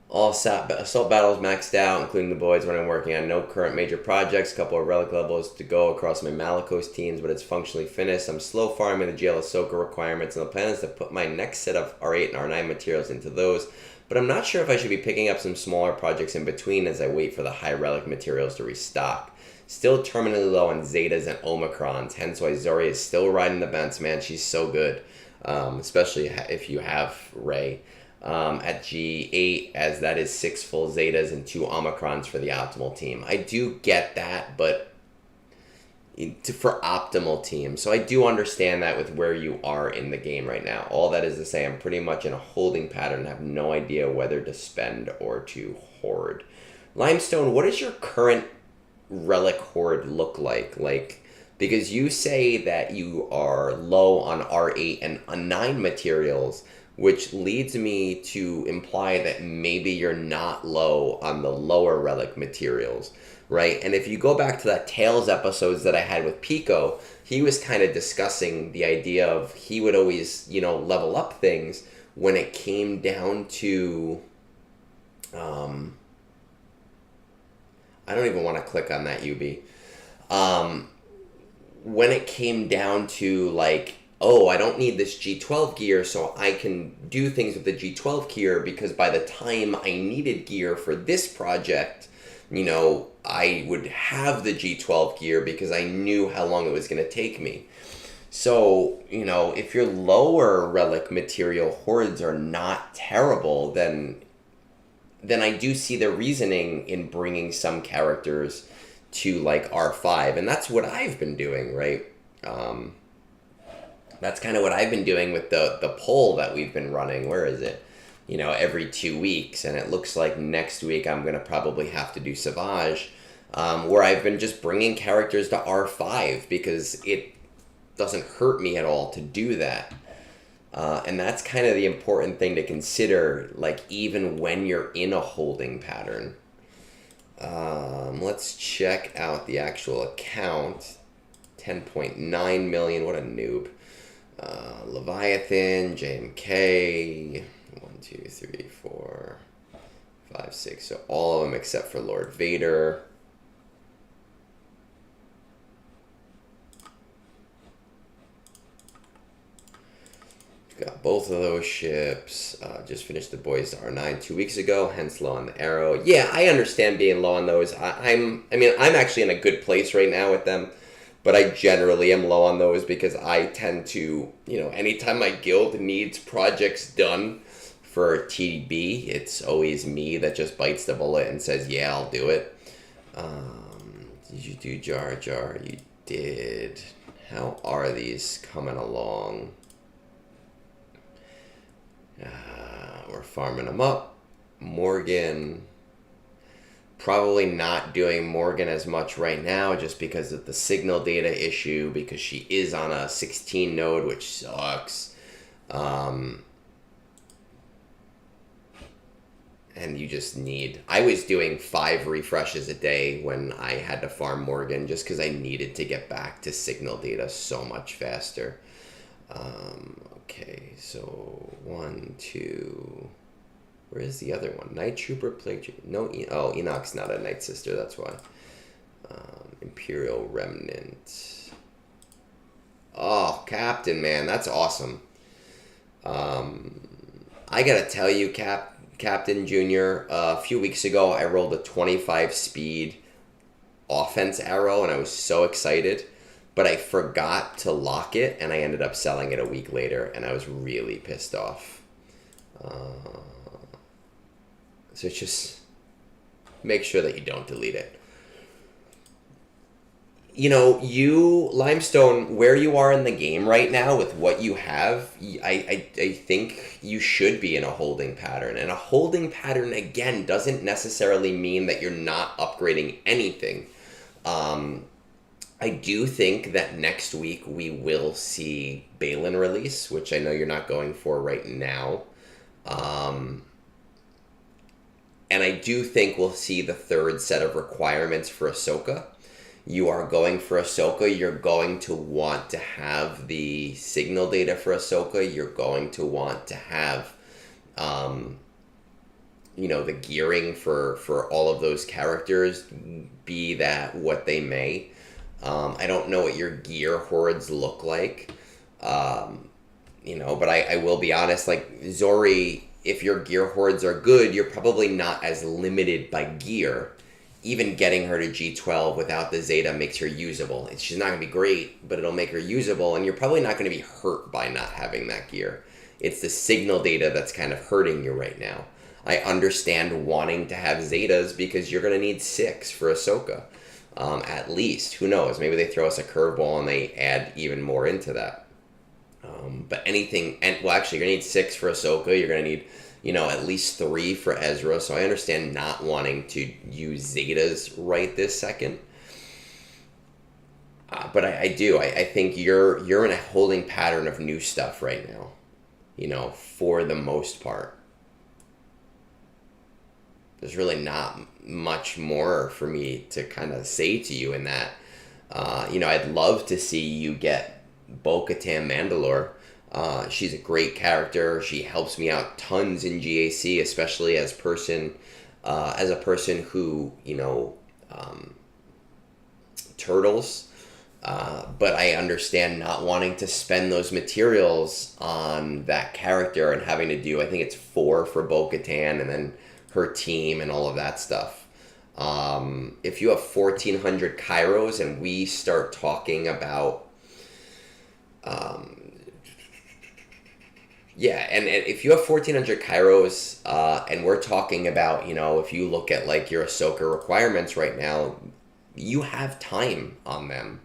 All assault battles maxed out, including the boys when I'm working on no current major projects. A couple of relic levels to go across my Malicos teams, but it's functionally finished. I'm slow farming the GL Ahsoka requirements, and the plan is to put my next set of R8 and R9 materials into those. But I'm not sure if I should be picking up some smaller projects in between as I wait for the high relic materials to restock. Still terminally low on Zetas and Omicrons, hence why Zori is still riding the bench, man. She's so good, especially if you have Rey. At G8, as that is 6 full Zetas and 2 Omicrons for the optimal team. I do get that, but for optimal teams. So I do understand that with where you are in the game right now. All that is to say, I'm pretty much in a holding pattern and have no idea whether to spend or to hoard. Limestone, what does your current relic hoard look like? Because you say that you are low on R8 and R9 materials, which leads me to imply that maybe you're not low on the lower relic materials. right? And if you go back to that Tails episodes that I had with Pico, he was kind of discussing the idea of he would always, level up things when it came down to, I don't even want to click on that UB. When it came down to like, oh, I don't need this G12 gear, so I can do things with the G12 gear because by the time I needed gear for this project, I would have the G12 gear because I knew how long it was going to take me. So, if your lower relic material hordes are not terrible, then I do see the reasoning in bringing some characters to like R5, and that's what I've been doing, right? That's kind of what I've been doing with the poll that we've been running. Where is it? Every 2 weeks, and it looks like next week I'm gonna probably have to do Savage, where I've been just bringing characters to R5 because it doesn't hurt me at all to do that. And that's kind of the important thing to consider, like even when you're in a holding pattern. Let's check out the actual account. 10.9 million, what a noob. Leviathan, JMK, 1, 2, 3, 4, 5, 6. So all of them except for Lord Vader. Got both of those ships. Just finished the Boys R9 2 weeks ago, hence low on the Arrow. Yeah, I understand being low on those. I'm actually in a good place right now with them, but I generally am low on those because I tend to, anytime my guild needs projects done for TB, it's always me that just bites the bullet and says, yeah, I'll do it. Did you do Jar Jar? You did. How are these coming along? We're farming them up. Morgan, probably not doing Morgan as much right now just because of the signal data issue, because she is on a 16 node, which sucks. And you just need... I was doing 5 refreshes a day when I had to farm Morgan just because I needed to get back to signal data so much faster. Okay, so 1, 2... Where is the other one? Night Trooper, Plague Trooper... No, Enoch's not a Night Sister, that's why. Imperial Remnant. Oh, Captain, man, that's awesome. I gotta tell you, Captain Junior, a few weeks ago, I rolled a 25 speed offense arrow, and I was so excited. But I forgot to lock it, and I ended up selling it a week later, and I was really pissed off. So it's just make sure that you don't delete it. You, Limestone, where you are in the game right now with what you have, I think you should be in a holding pattern. And a holding pattern, again, doesn't necessarily mean that you're not upgrading anything. I do think that next week we will see Balin release, which I know you're not going for right now. And I do think we'll see the third set of requirements for Ahsoka. You are going for Ahsoka, you're going to want to have the signal data for Ahsoka, you're going to want to have, the gearing for all of those characters, be that what they may. I don't know what your gear hordes look like, but I will be honest, like Zori, if your gear hordes are good, you're probably not as limited by gear. Even getting her to G12 without the Zeta makes her usable. She's not going to be great, but it'll make her usable, and you're probably not going to be hurt by not having that gear. It's the signal data that's kind of hurting you right now. I understand wanting to have Zetas because you're going to need 6 for Ahsoka. At least. Who knows? Maybe they throw us a curveball and they add even more into that. But anything... actually, you're going to need 6 for Ahsoka. You're going to need, at least 3 for Ezra. So I understand not wanting to use Zetas right this second. But I do. I think you're in a holding pattern of new stuff right now. For the most part. there's really not much more for me to kind of say to you in that. I'd love to see you get Bo-Katan Mandalore. She's a great character. She helps me out tons in GAC, especially as a person who, turtles. But I understand not wanting to spend those materials on that character and having to do, I think it's 4 for Bo-Katan and then her team and all of that stuff. If you have 1,400 Kairos and we start talking about, and if you have 1,400 Kairos, and we're talking about, if you look at like your Ahsoka requirements right now, you have time on them.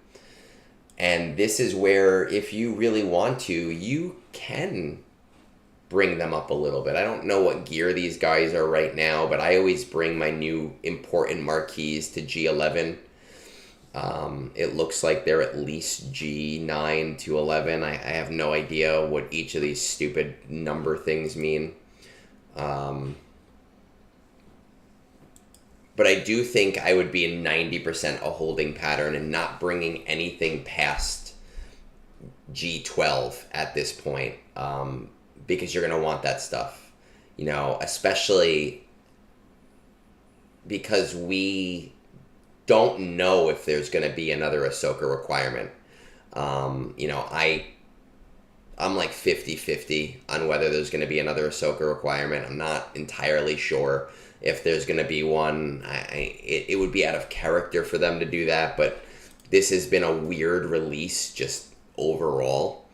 And this is where, if you really want to, you can bring them up a little bit. I don't know what gear these guys are right now, but I always bring my new important marquees to G11. It looks like they're at least G9 to 11. I have no idea what each of these stupid number things mean. But I do think I would be in 90% a holding pattern and not bringing anything past G12 at this point, because you're going to want that stuff, especially because we don't know if there's going to be another Ahsoka requirement. I'm like 50-50 on whether there's going to be another Ahsoka requirement. I'm not entirely sure if there's going to be one. It would be out of character for them to do that, but this has been a weird release just overall.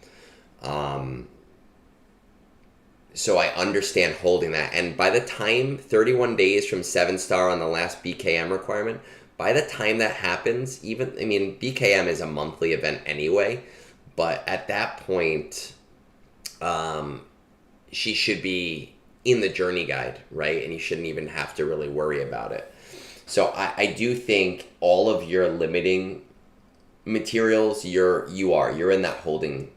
So I understand holding that. And by the time 31 days from 7-star on the last BKM requirement, by the time that happens, BKM is a monthly event anyway, but at that point, she should be in the journey guide, right? And you shouldn't even have to really worry about it. So I do think all of your limiting materials, you're in that holding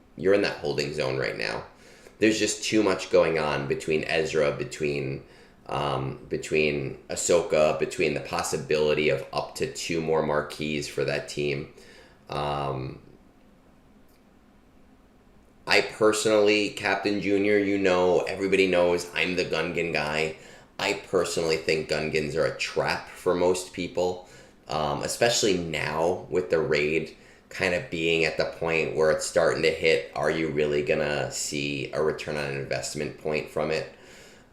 zone right now. There's just too much going on between Ezra, between Ahsoka, between the possibility of up to 2 more marquees for that team. I personally, Captain Junior, everybody knows I'm the Gungan guy. I personally think Gungans are a trap for most people, especially now with the raid kind of being at the point where it's starting to hit, are you really gonna see a return on investment point from it?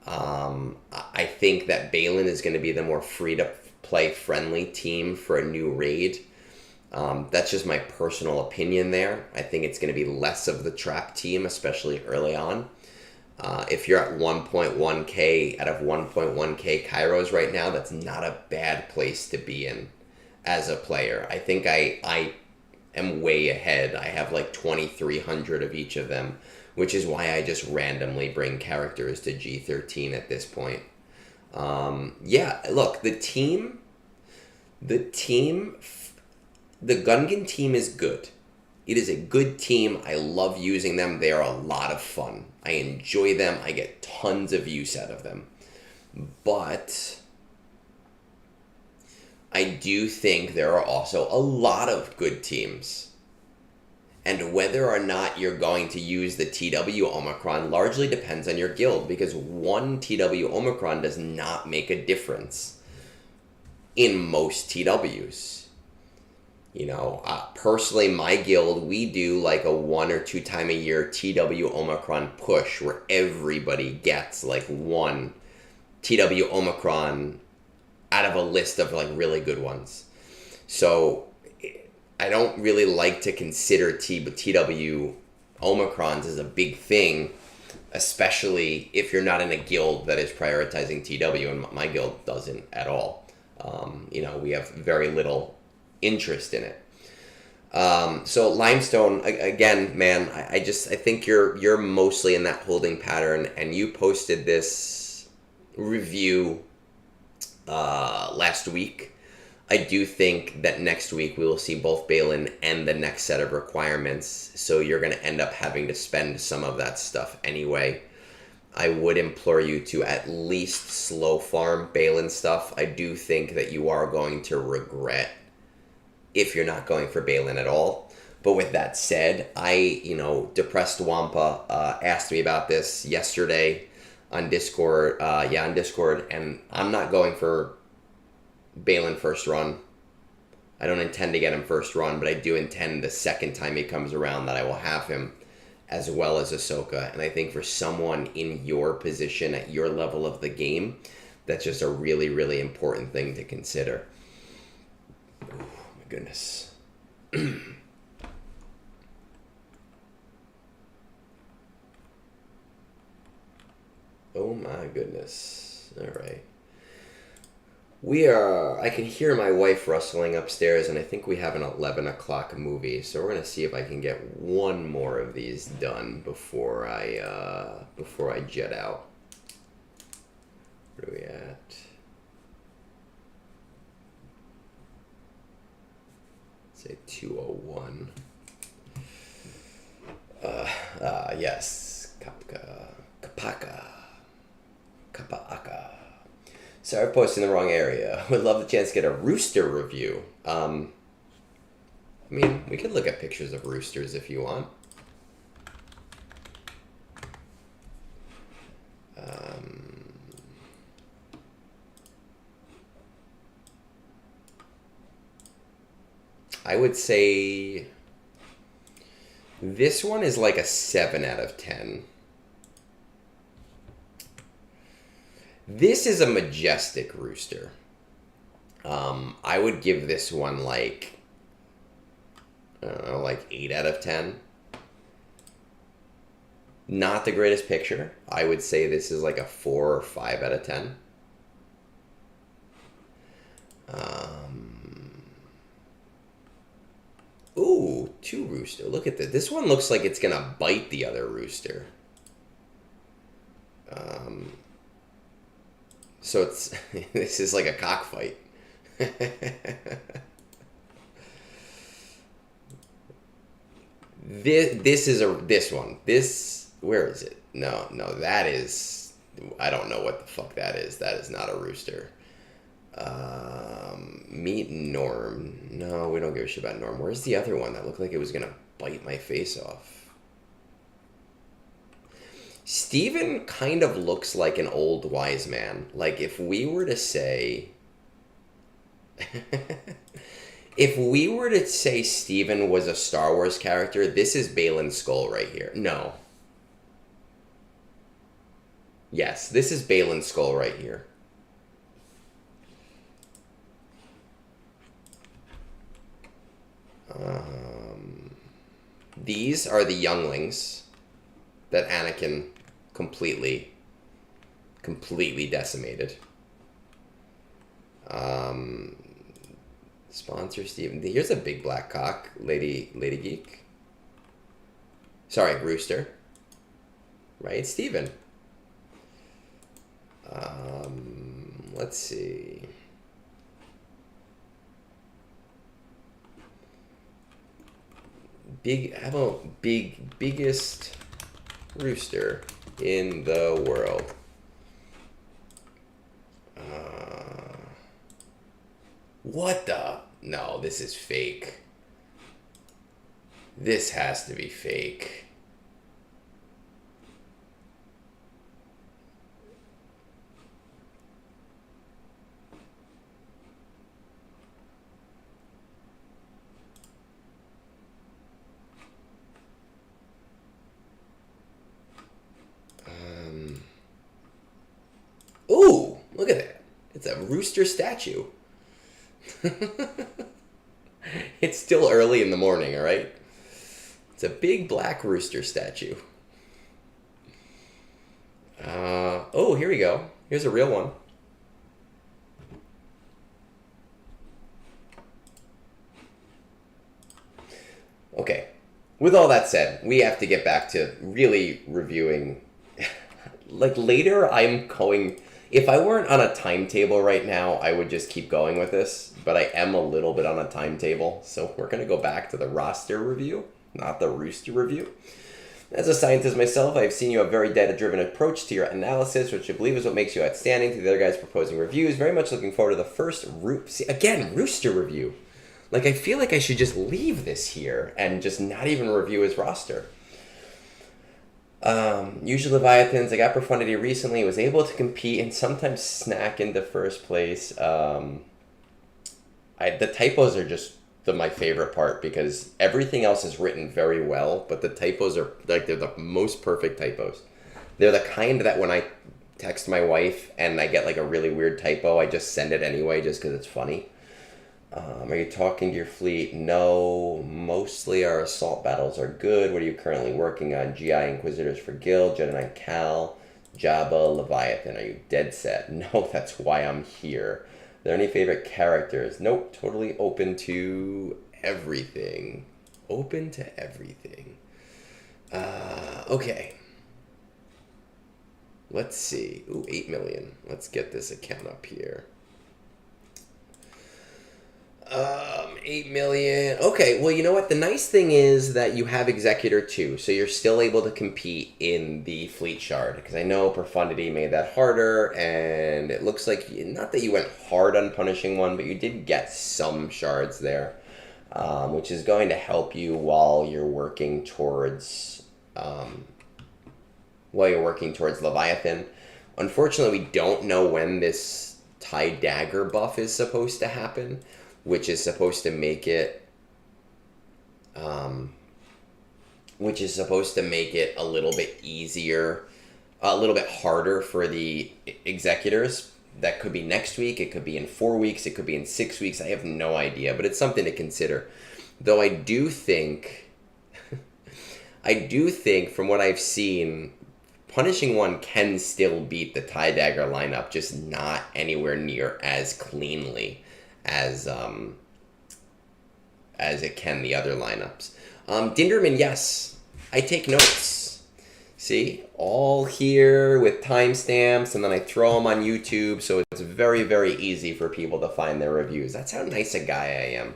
I think that Baylan is going to be the more free-to-play friendly team for a new raid. That's just my personal opinion there. I think it's going to be less of the trap team, especially early on. If you're at 1.1k out of 1.1k Kairos right now, that's not a bad place to be in as a player. I think I am way ahead. I have like 2,300 of each of them, which is why I just randomly bring characters to G13 at this point. Look, the Gungan team is good. It is a good team. I love using them. They are a lot of fun. I enjoy them. I get tons of use out of them. But I do think there are also a lot of good teams. And whether or not you're going to use the TW Omicron largely depends on your guild, because one TW Omicron does not make a difference in most TWs. Personally, my guild, we do like a 1 or 2 time a year TW Omicron push where everybody gets like one TW Omicron out of a list of like really good ones. So I don't really like to consider TW Omicrons as a big thing, especially if you're not in a guild that is prioritizing TW, and my guild doesn't at all. We have very little interest in it. So Limestone, again, man, I think you're mostly in that holding pattern, and you posted this review last week. I do think that next week we will see both Baylan and the next set of requirements, so you're going to end up having to spend some of that stuff anyway. I would implore you to at least slow farm Balin stuff. I do think that you are going to regret if you're not going for Balin at all. But with that said, Depressed Wampa asked me about this yesterday on Discord. On Discord, and I'm not going for Balin first run. I don't intend to get him first run, but I do intend the second time he comes around that I will have him, as well as Ahsoka. And I think for someone in your position at your level of the game, that's just a really, really important thing to consider. Oh, my goodness. Oh my goodness. All right. I can hear my wife rustling upstairs, and I think we have an 11 o'clock movie, so we're going to see if I can get one more of these done before I jet out. Where are we at? Say 2:01. Yes. Kapaka. Sorry, I'm posting in the wrong area. Would love the chance to get a rooster review. We could look at pictures of roosters if you want. I would say this one is like a 7 out of 10. This is a majestic rooster. I would give this one like 8 out of 10. Not the greatest picture. I would say this is like a 4 or 5 out of 10. Ooh, 2 rooster. Look at this. This one looks like it's gonna bite the other rooster. So this is like a cockfight. This one. Where is it? No, that is, I don't know what the fuck that is. That is not a rooster. Meet Norm. No, we don't give a shit about Norm. Where's the other one that looked like it was gonna bite my face off? Steven kind of looks like an old wise man. Like if we were to say Steven was a Star Wars character, this is Balin's skull right here. No. Yes, this is Balin's skull right here. These are the younglings that Anakin completely decimated. Sponsor Steven. Here's a big black cock, Lady Geek. Sorry, rooster. Right, Steven. Let's see. How about biggest rooster in the world? What the? No, this is fake. This has to be fake. Ooh, look at that. It's a rooster statue. It's still early in the morning, all right? It's a big black rooster statue. Oh, here we go. Here's a real one. Okay. With all that said, we have to get back to really reviewing. Like later, I'm going... If I weren't on a timetable right now, I would just keep going with this. But I am a little bit on a timetable. So we're going to go back to the roster review, not the rooster review. As a scientist myself, I've seen you have a very data-driven approach to your analysis, which I believe is what makes you outstanding to the other guys proposing reviews. Very much looking forward to the first Rooster review. Like, I feel like I should just leave this here and just not even review his roster. Usually Leviathans, I got Profundity recently, was able to compete and sometimes snack into first place. The typos are just my favorite part because everything else is written very well, but the typos are like they're the most perfect typos. They're the kind that when I text my wife and I get like a really weird typo, I just send it anyway just because it's funny. Are you talking to your fleet? No. Mostly our assault battles are good. What are you currently working on? GI Inquisitors for Guild, Jedi Knight Cal, Jabba, Leviathan. Are you dead set? No, that's why I'm here. Are there any favorite characters? Nope. Totally open to everything. Open to everything. Okay. Let's see. Ooh, 8 million. Let's get this account up here. 8 million. Okay, well, you know what? The nice thing is that you have Executor 2, so you're still able to compete in the Fleet Shard, because I know Profundity made that harder, and it looks like, not that you went hard on punishing one, but you did get some shards there, which is going to help you while you're working towards, Leviathan. Unfortunately, we don't know when this TIE Dagger buff is supposed to happen, which is supposed to make it a little bit easier, a little bit harder for the executors. That could be next week, it could be in 4 weeks, it could be in 6 weeks, I have no idea, but it's something to consider. Though I do think from what I've seen, Punishing One can still beat the TIE Dagger lineup, just not anywhere near as cleanly as it can the other lineups. Dinderman, yes, I take notes. See, all here with timestamps, and then I throw them on YouTube, so it's very, very easy for people to find their reviews. That's how nice a guy I am.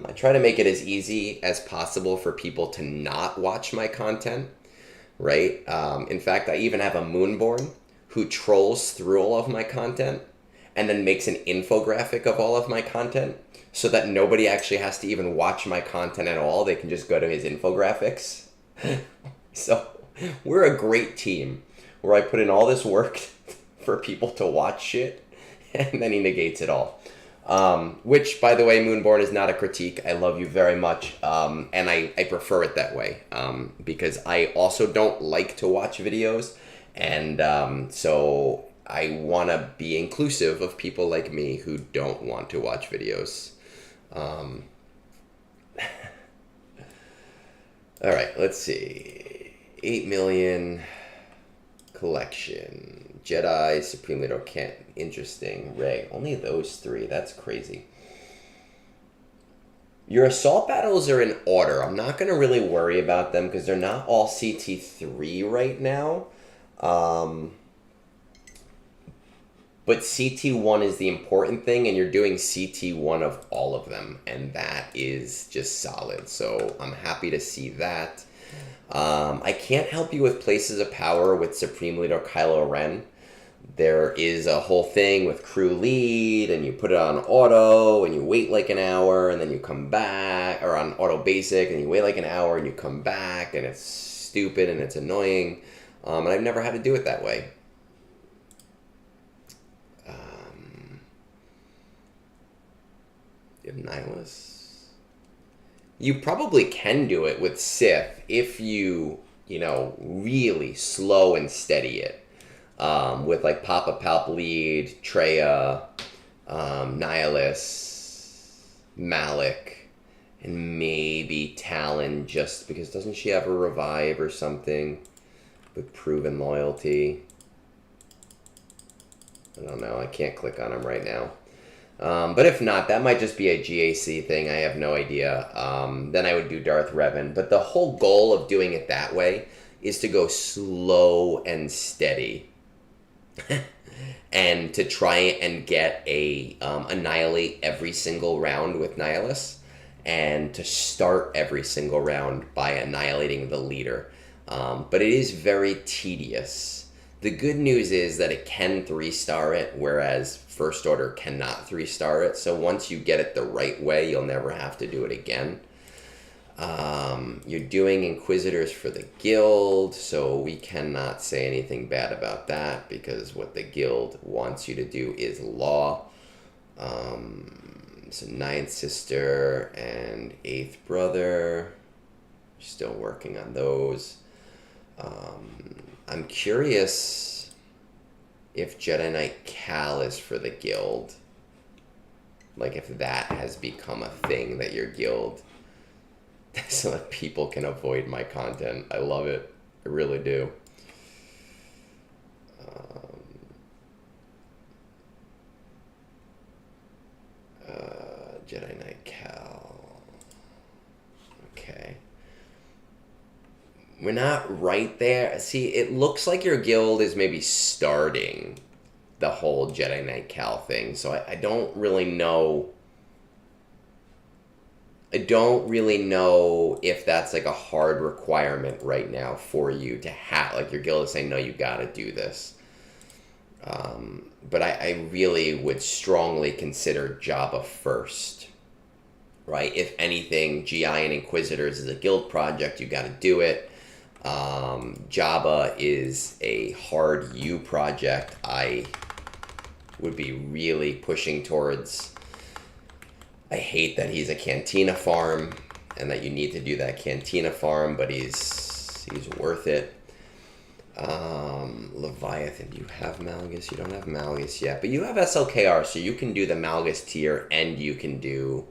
I try to make it as easy as possible for people to not watch my content, right? In fact, I even have a Moonborn who trolls through all of my content and then makes an infographic of all of my content so that nobody actually has to even watch my content at all. They can just go to his infographics. So we're a great team where I put in all this work for people to watch shit, and then he negates it all. Which, by the way, Moonborn, is not a critique. I love you very much, and I prefer it that way, because I also don't like to watch videos, and so I want to be inclusive of people like me who don't want to watch videos. All right, let's see. 8 million collection. Jedi, Supreme Leader, Kent. Interesting. Ray. Only those 3. That's crazy. Your assault battles are in order. I'm not going to really worry about them because they're not all CT3 right now. But CT1 is the important thing, and you're doing CT1 of all of them, and that is just solid. So I'm happy to see that. I can't help you with Places of Power with Supreme Leader Kylo Ren. There is a whole thing with crew lead, and you put it on auto, and you wait like an hour, and then you come back, or on auto basic, and you wait like an hour, and you come back, and it's stupid, and it's annoying, and I've never had to do it that way. You have Nihilus? You probably can do it with Sith if you really slow and steady it. With like Papa Palp lead, Treya, Nihilus, Malik, and maybe Talon, just because doesn't she have a revive or something with proven loyalty? I don't know. I can't click on him right now. But if not, that might just be a GAC thing. I have no idea. Then I would do Darth Revan. But the whole goal of doing it that way is to go slow and steady. And to try and get annihilate every single round with Nihilus. And to start every single round by annihilating the leader. But it is very tedious. The good news is that it can 3-star it, whereas First Order cannot 3-star it. So once you get it the right way, you'll never have to do it again. You're doing Inquisitors for the Guild, so we cannot say anything bad about that because what the Guild wants you to do is law. So Ninth Sister and Eighth Brother, still working on those. I'm curious if Jedi Knight Cal is for the Guild. Like if that has become a thing that your Guild, so that people can avoid my content. I love it. I really do. Jedi Knight Cal. Okay. We're not right there. See, it looks like your guild is maybe starting the whole Jedi Knight Cal thing. So I don't really know. I don't really know if that's like a hard requirement right now for you to have. Like your guild is saying, no, you got to do this. But I really would strongly consider Jabba first, right? If anything, GI and Inquisitors is a guild project, you got to do it. Jabba is a hard U project. I would be really pushing towards. I hate that he's a Cantina farm and that you need to do that Cantina farm, but he's worth it. Leviathan, do you have Malgus? You don't have Malgus yet, but you have SLKR, so you can do the Malgus tier and you can do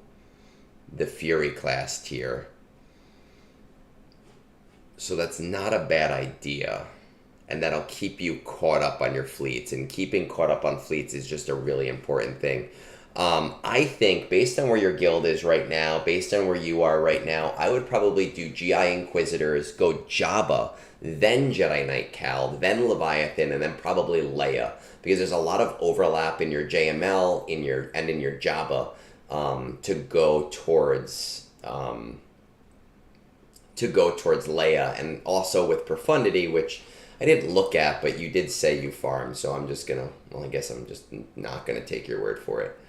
the Fury class tier. So that's not a bad idea, and that'll keep you caught up on your fleets, and keeping caught up on fleets is just a really important thing. I think based on where your guild is right now, based on where you are right now, I would probably do GI Inquisitors, go Jabba, then Jedi Knight Cal, then Leviathan, and then probably Leia, because there's a lot of overlap in your JML in your Jabba to go towards Leia, and also with Profundity, which I didn't look at, but you did say you farmed, so I'm just gonna, well, I guess I'm just not gonna take your word for it.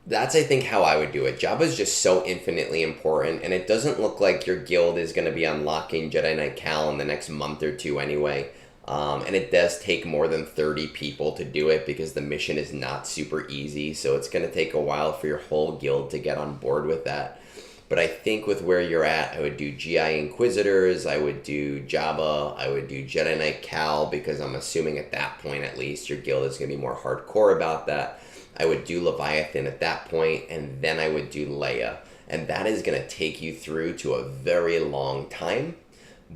That's, I think, how I would do it. Jabba's just so infinitely important, and it doesn't look like your guild is going to be unlocking Jedi Knight Cal in the next month or two anyway. And it does take more than 30 people to do it because the mission is not super easy, so it's going to take a while for your whole guild to get on board with that. But I think with where you're at, I would do GI Inquisitors, I would do Jabba, I would do Jedi Knight Cal, because I'm assuming at that point at least your guild is going to be more hardcore about that. I would do Leviathan at that point, and then I would do Leia. And that is going to take you through to a very long time,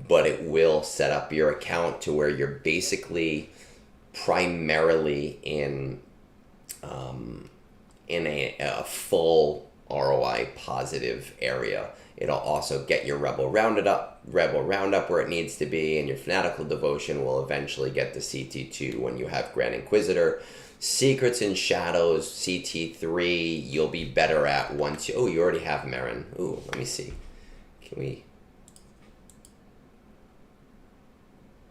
but it will set up your account to where you're basically primarily in a full ROI positive area. It'll also get your Rebel Roundup where it needs to be, and your Fanatical Devotion will eventually get to CT2 when you have Grand Inquisitor. Secrets and Shadows, CT3, you'll be better at once you... Oh, you already have Marin. Ooh, let me see. Can we...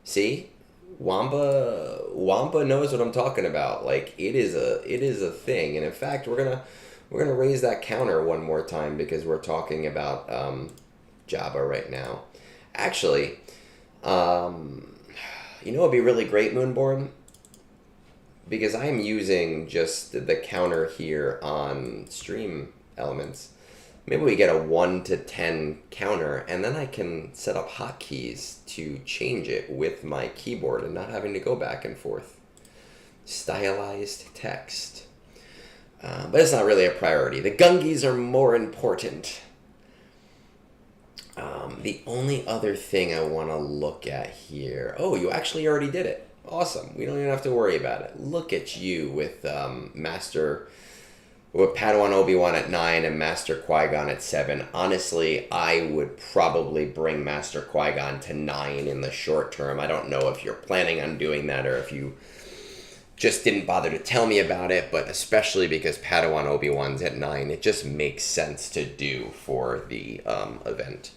See? Wampa knows what I'm talking about. Like, it is a thing. And in fact, we're gonna raise that counter one more time because we're talking about Jabba right now. Actually, it'd be really great, Moonborn, because I'm using just the counter here on Stream Elements. Maybe we get a 1 to 10 counter, and then I can set up hotkeys to change it with my keyboard and not having to go back and forth. Stylized text. But it's not really a priority. The Gungis are more important. The only other thing I want to look at here... Oh, you actually already did it. Awesome. We don't even have to worry about it. Look at you with with Padawan Obi-Wan at 9 and Master Qui-Gon at 7. Honestly, I would probably bring Master Qui-Gon to 9 in the short term. I don't know if you're planning on doing that or if you just didn't bother to tell me about it, but especially because Padawan Obi-Wan's at 9, it just makes sense to do for the event.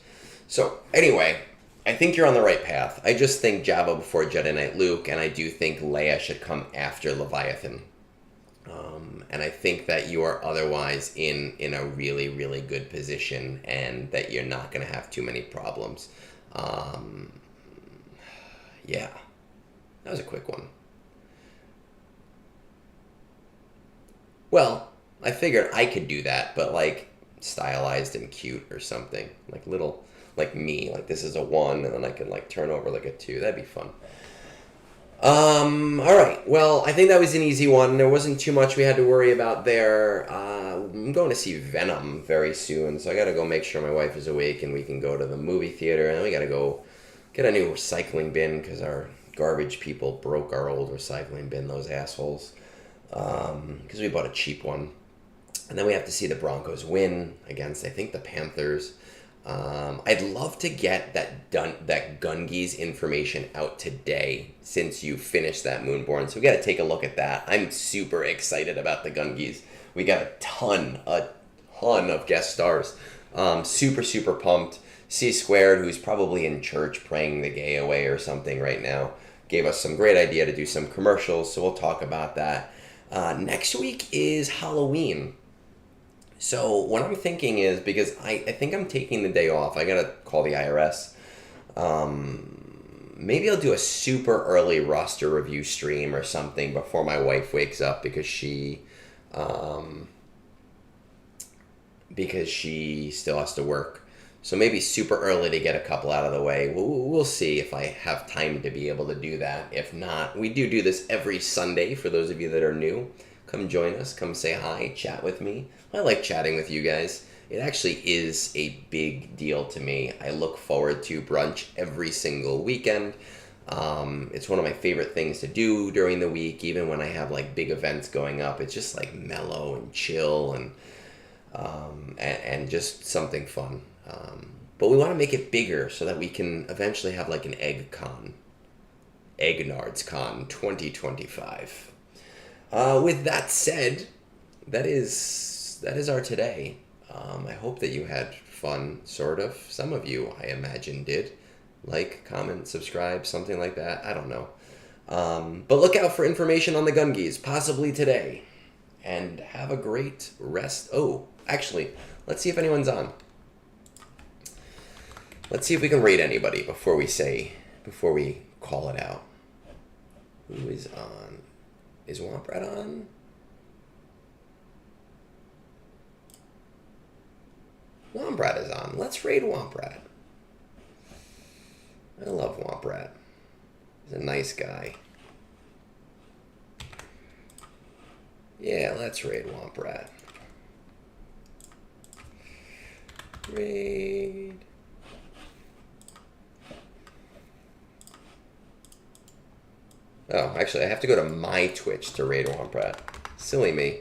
So, anyway, I think you're on the right path. I just think Jabba before Jedi Knight Luke, and I do think Leia should come after Leviathan. And I think that you are otherwise in a really, really good position, and that you're not going to have too many problems. Yeah, that was a quick one. Well, I figured I could do that, but like stylized and cute or something. Like little, like me, like this is a 1, and then I can like turn over like a 2. That'd be fun. All right. Well, I think that was an easy one. There wasn't too much we had to worry about there. I'm going to see Venom very soon, so I got to go make sure my wife is awake and we can go to the movie theater. And then we got to go get a new recycling bin because our garbage people broke our old recycling bin, those assholes. Because we bought a cheap one. And then we have to see the Broncos win against, I think, the Panthers. I'd love to get that Gungies information out today since you finished that Moonborn. So we got to take a look at that. I'm super excited about the Gungies. We got a ton of guest stars. Super, super pumped. C Squared, who's probably in church praying the gay away or something right now, gave us some great idea to do some commercials. So we'll talk about that. Next week is Halloween. So what I'm thinking is, because I think I'm taking the day off, I gotta call the IRS. Maybe I'll do a super early roster review stream or something before my wife wakes up because she still has to work. So maybe super early to get a couple out of the way. We'll see if I have time to be able to do that. If not, we do this every Sunday for those of you that are new. Come join us. Come say hi. Chat with me. I like chatting with you guys. It actually is a big deal to me. I look forward to brunch every single weekend. It's one of my favorite things to do during the week, even when I have like big events going up. It's just like mellow and chill and just something fun. But we want to make it bigger so that we can eventually have like an egg con. Egnards Con 2025. With that said, that is our today. I hope that you had fun, sort of. Some of you, I imagine, did. Like, comment, subscribe, something like that. I don't know. But look out for information on the Gungies, possibly today. And have a great rest. Oh, actually, let's see if anyone's on. Let's see if we can rate anybody before we call it out. Who is on? Is Womprat on? Womprat is on. Let's raid Womprat. I love Womprat. He's a nice guy. Yeah, let's raid Womprat. Raid. Oh, actually, I have to go to my Twitch to raid Womprat. Silly me.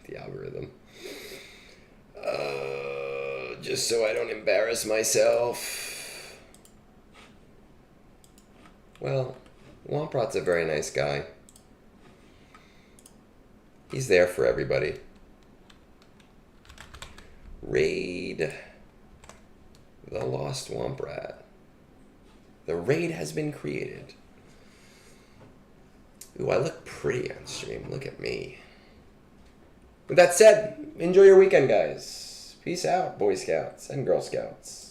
The algorithm. Just so I don't embarrass myself. Well, Womprat's a very nice guy. He's there for everybody. Raid the Lost Womprat. The raid has been created. Ooh, I look pretty on stream. Look at me. With that said, enjoy your weekend, guys. Peace out, Boy Scouts and Girl Scouts.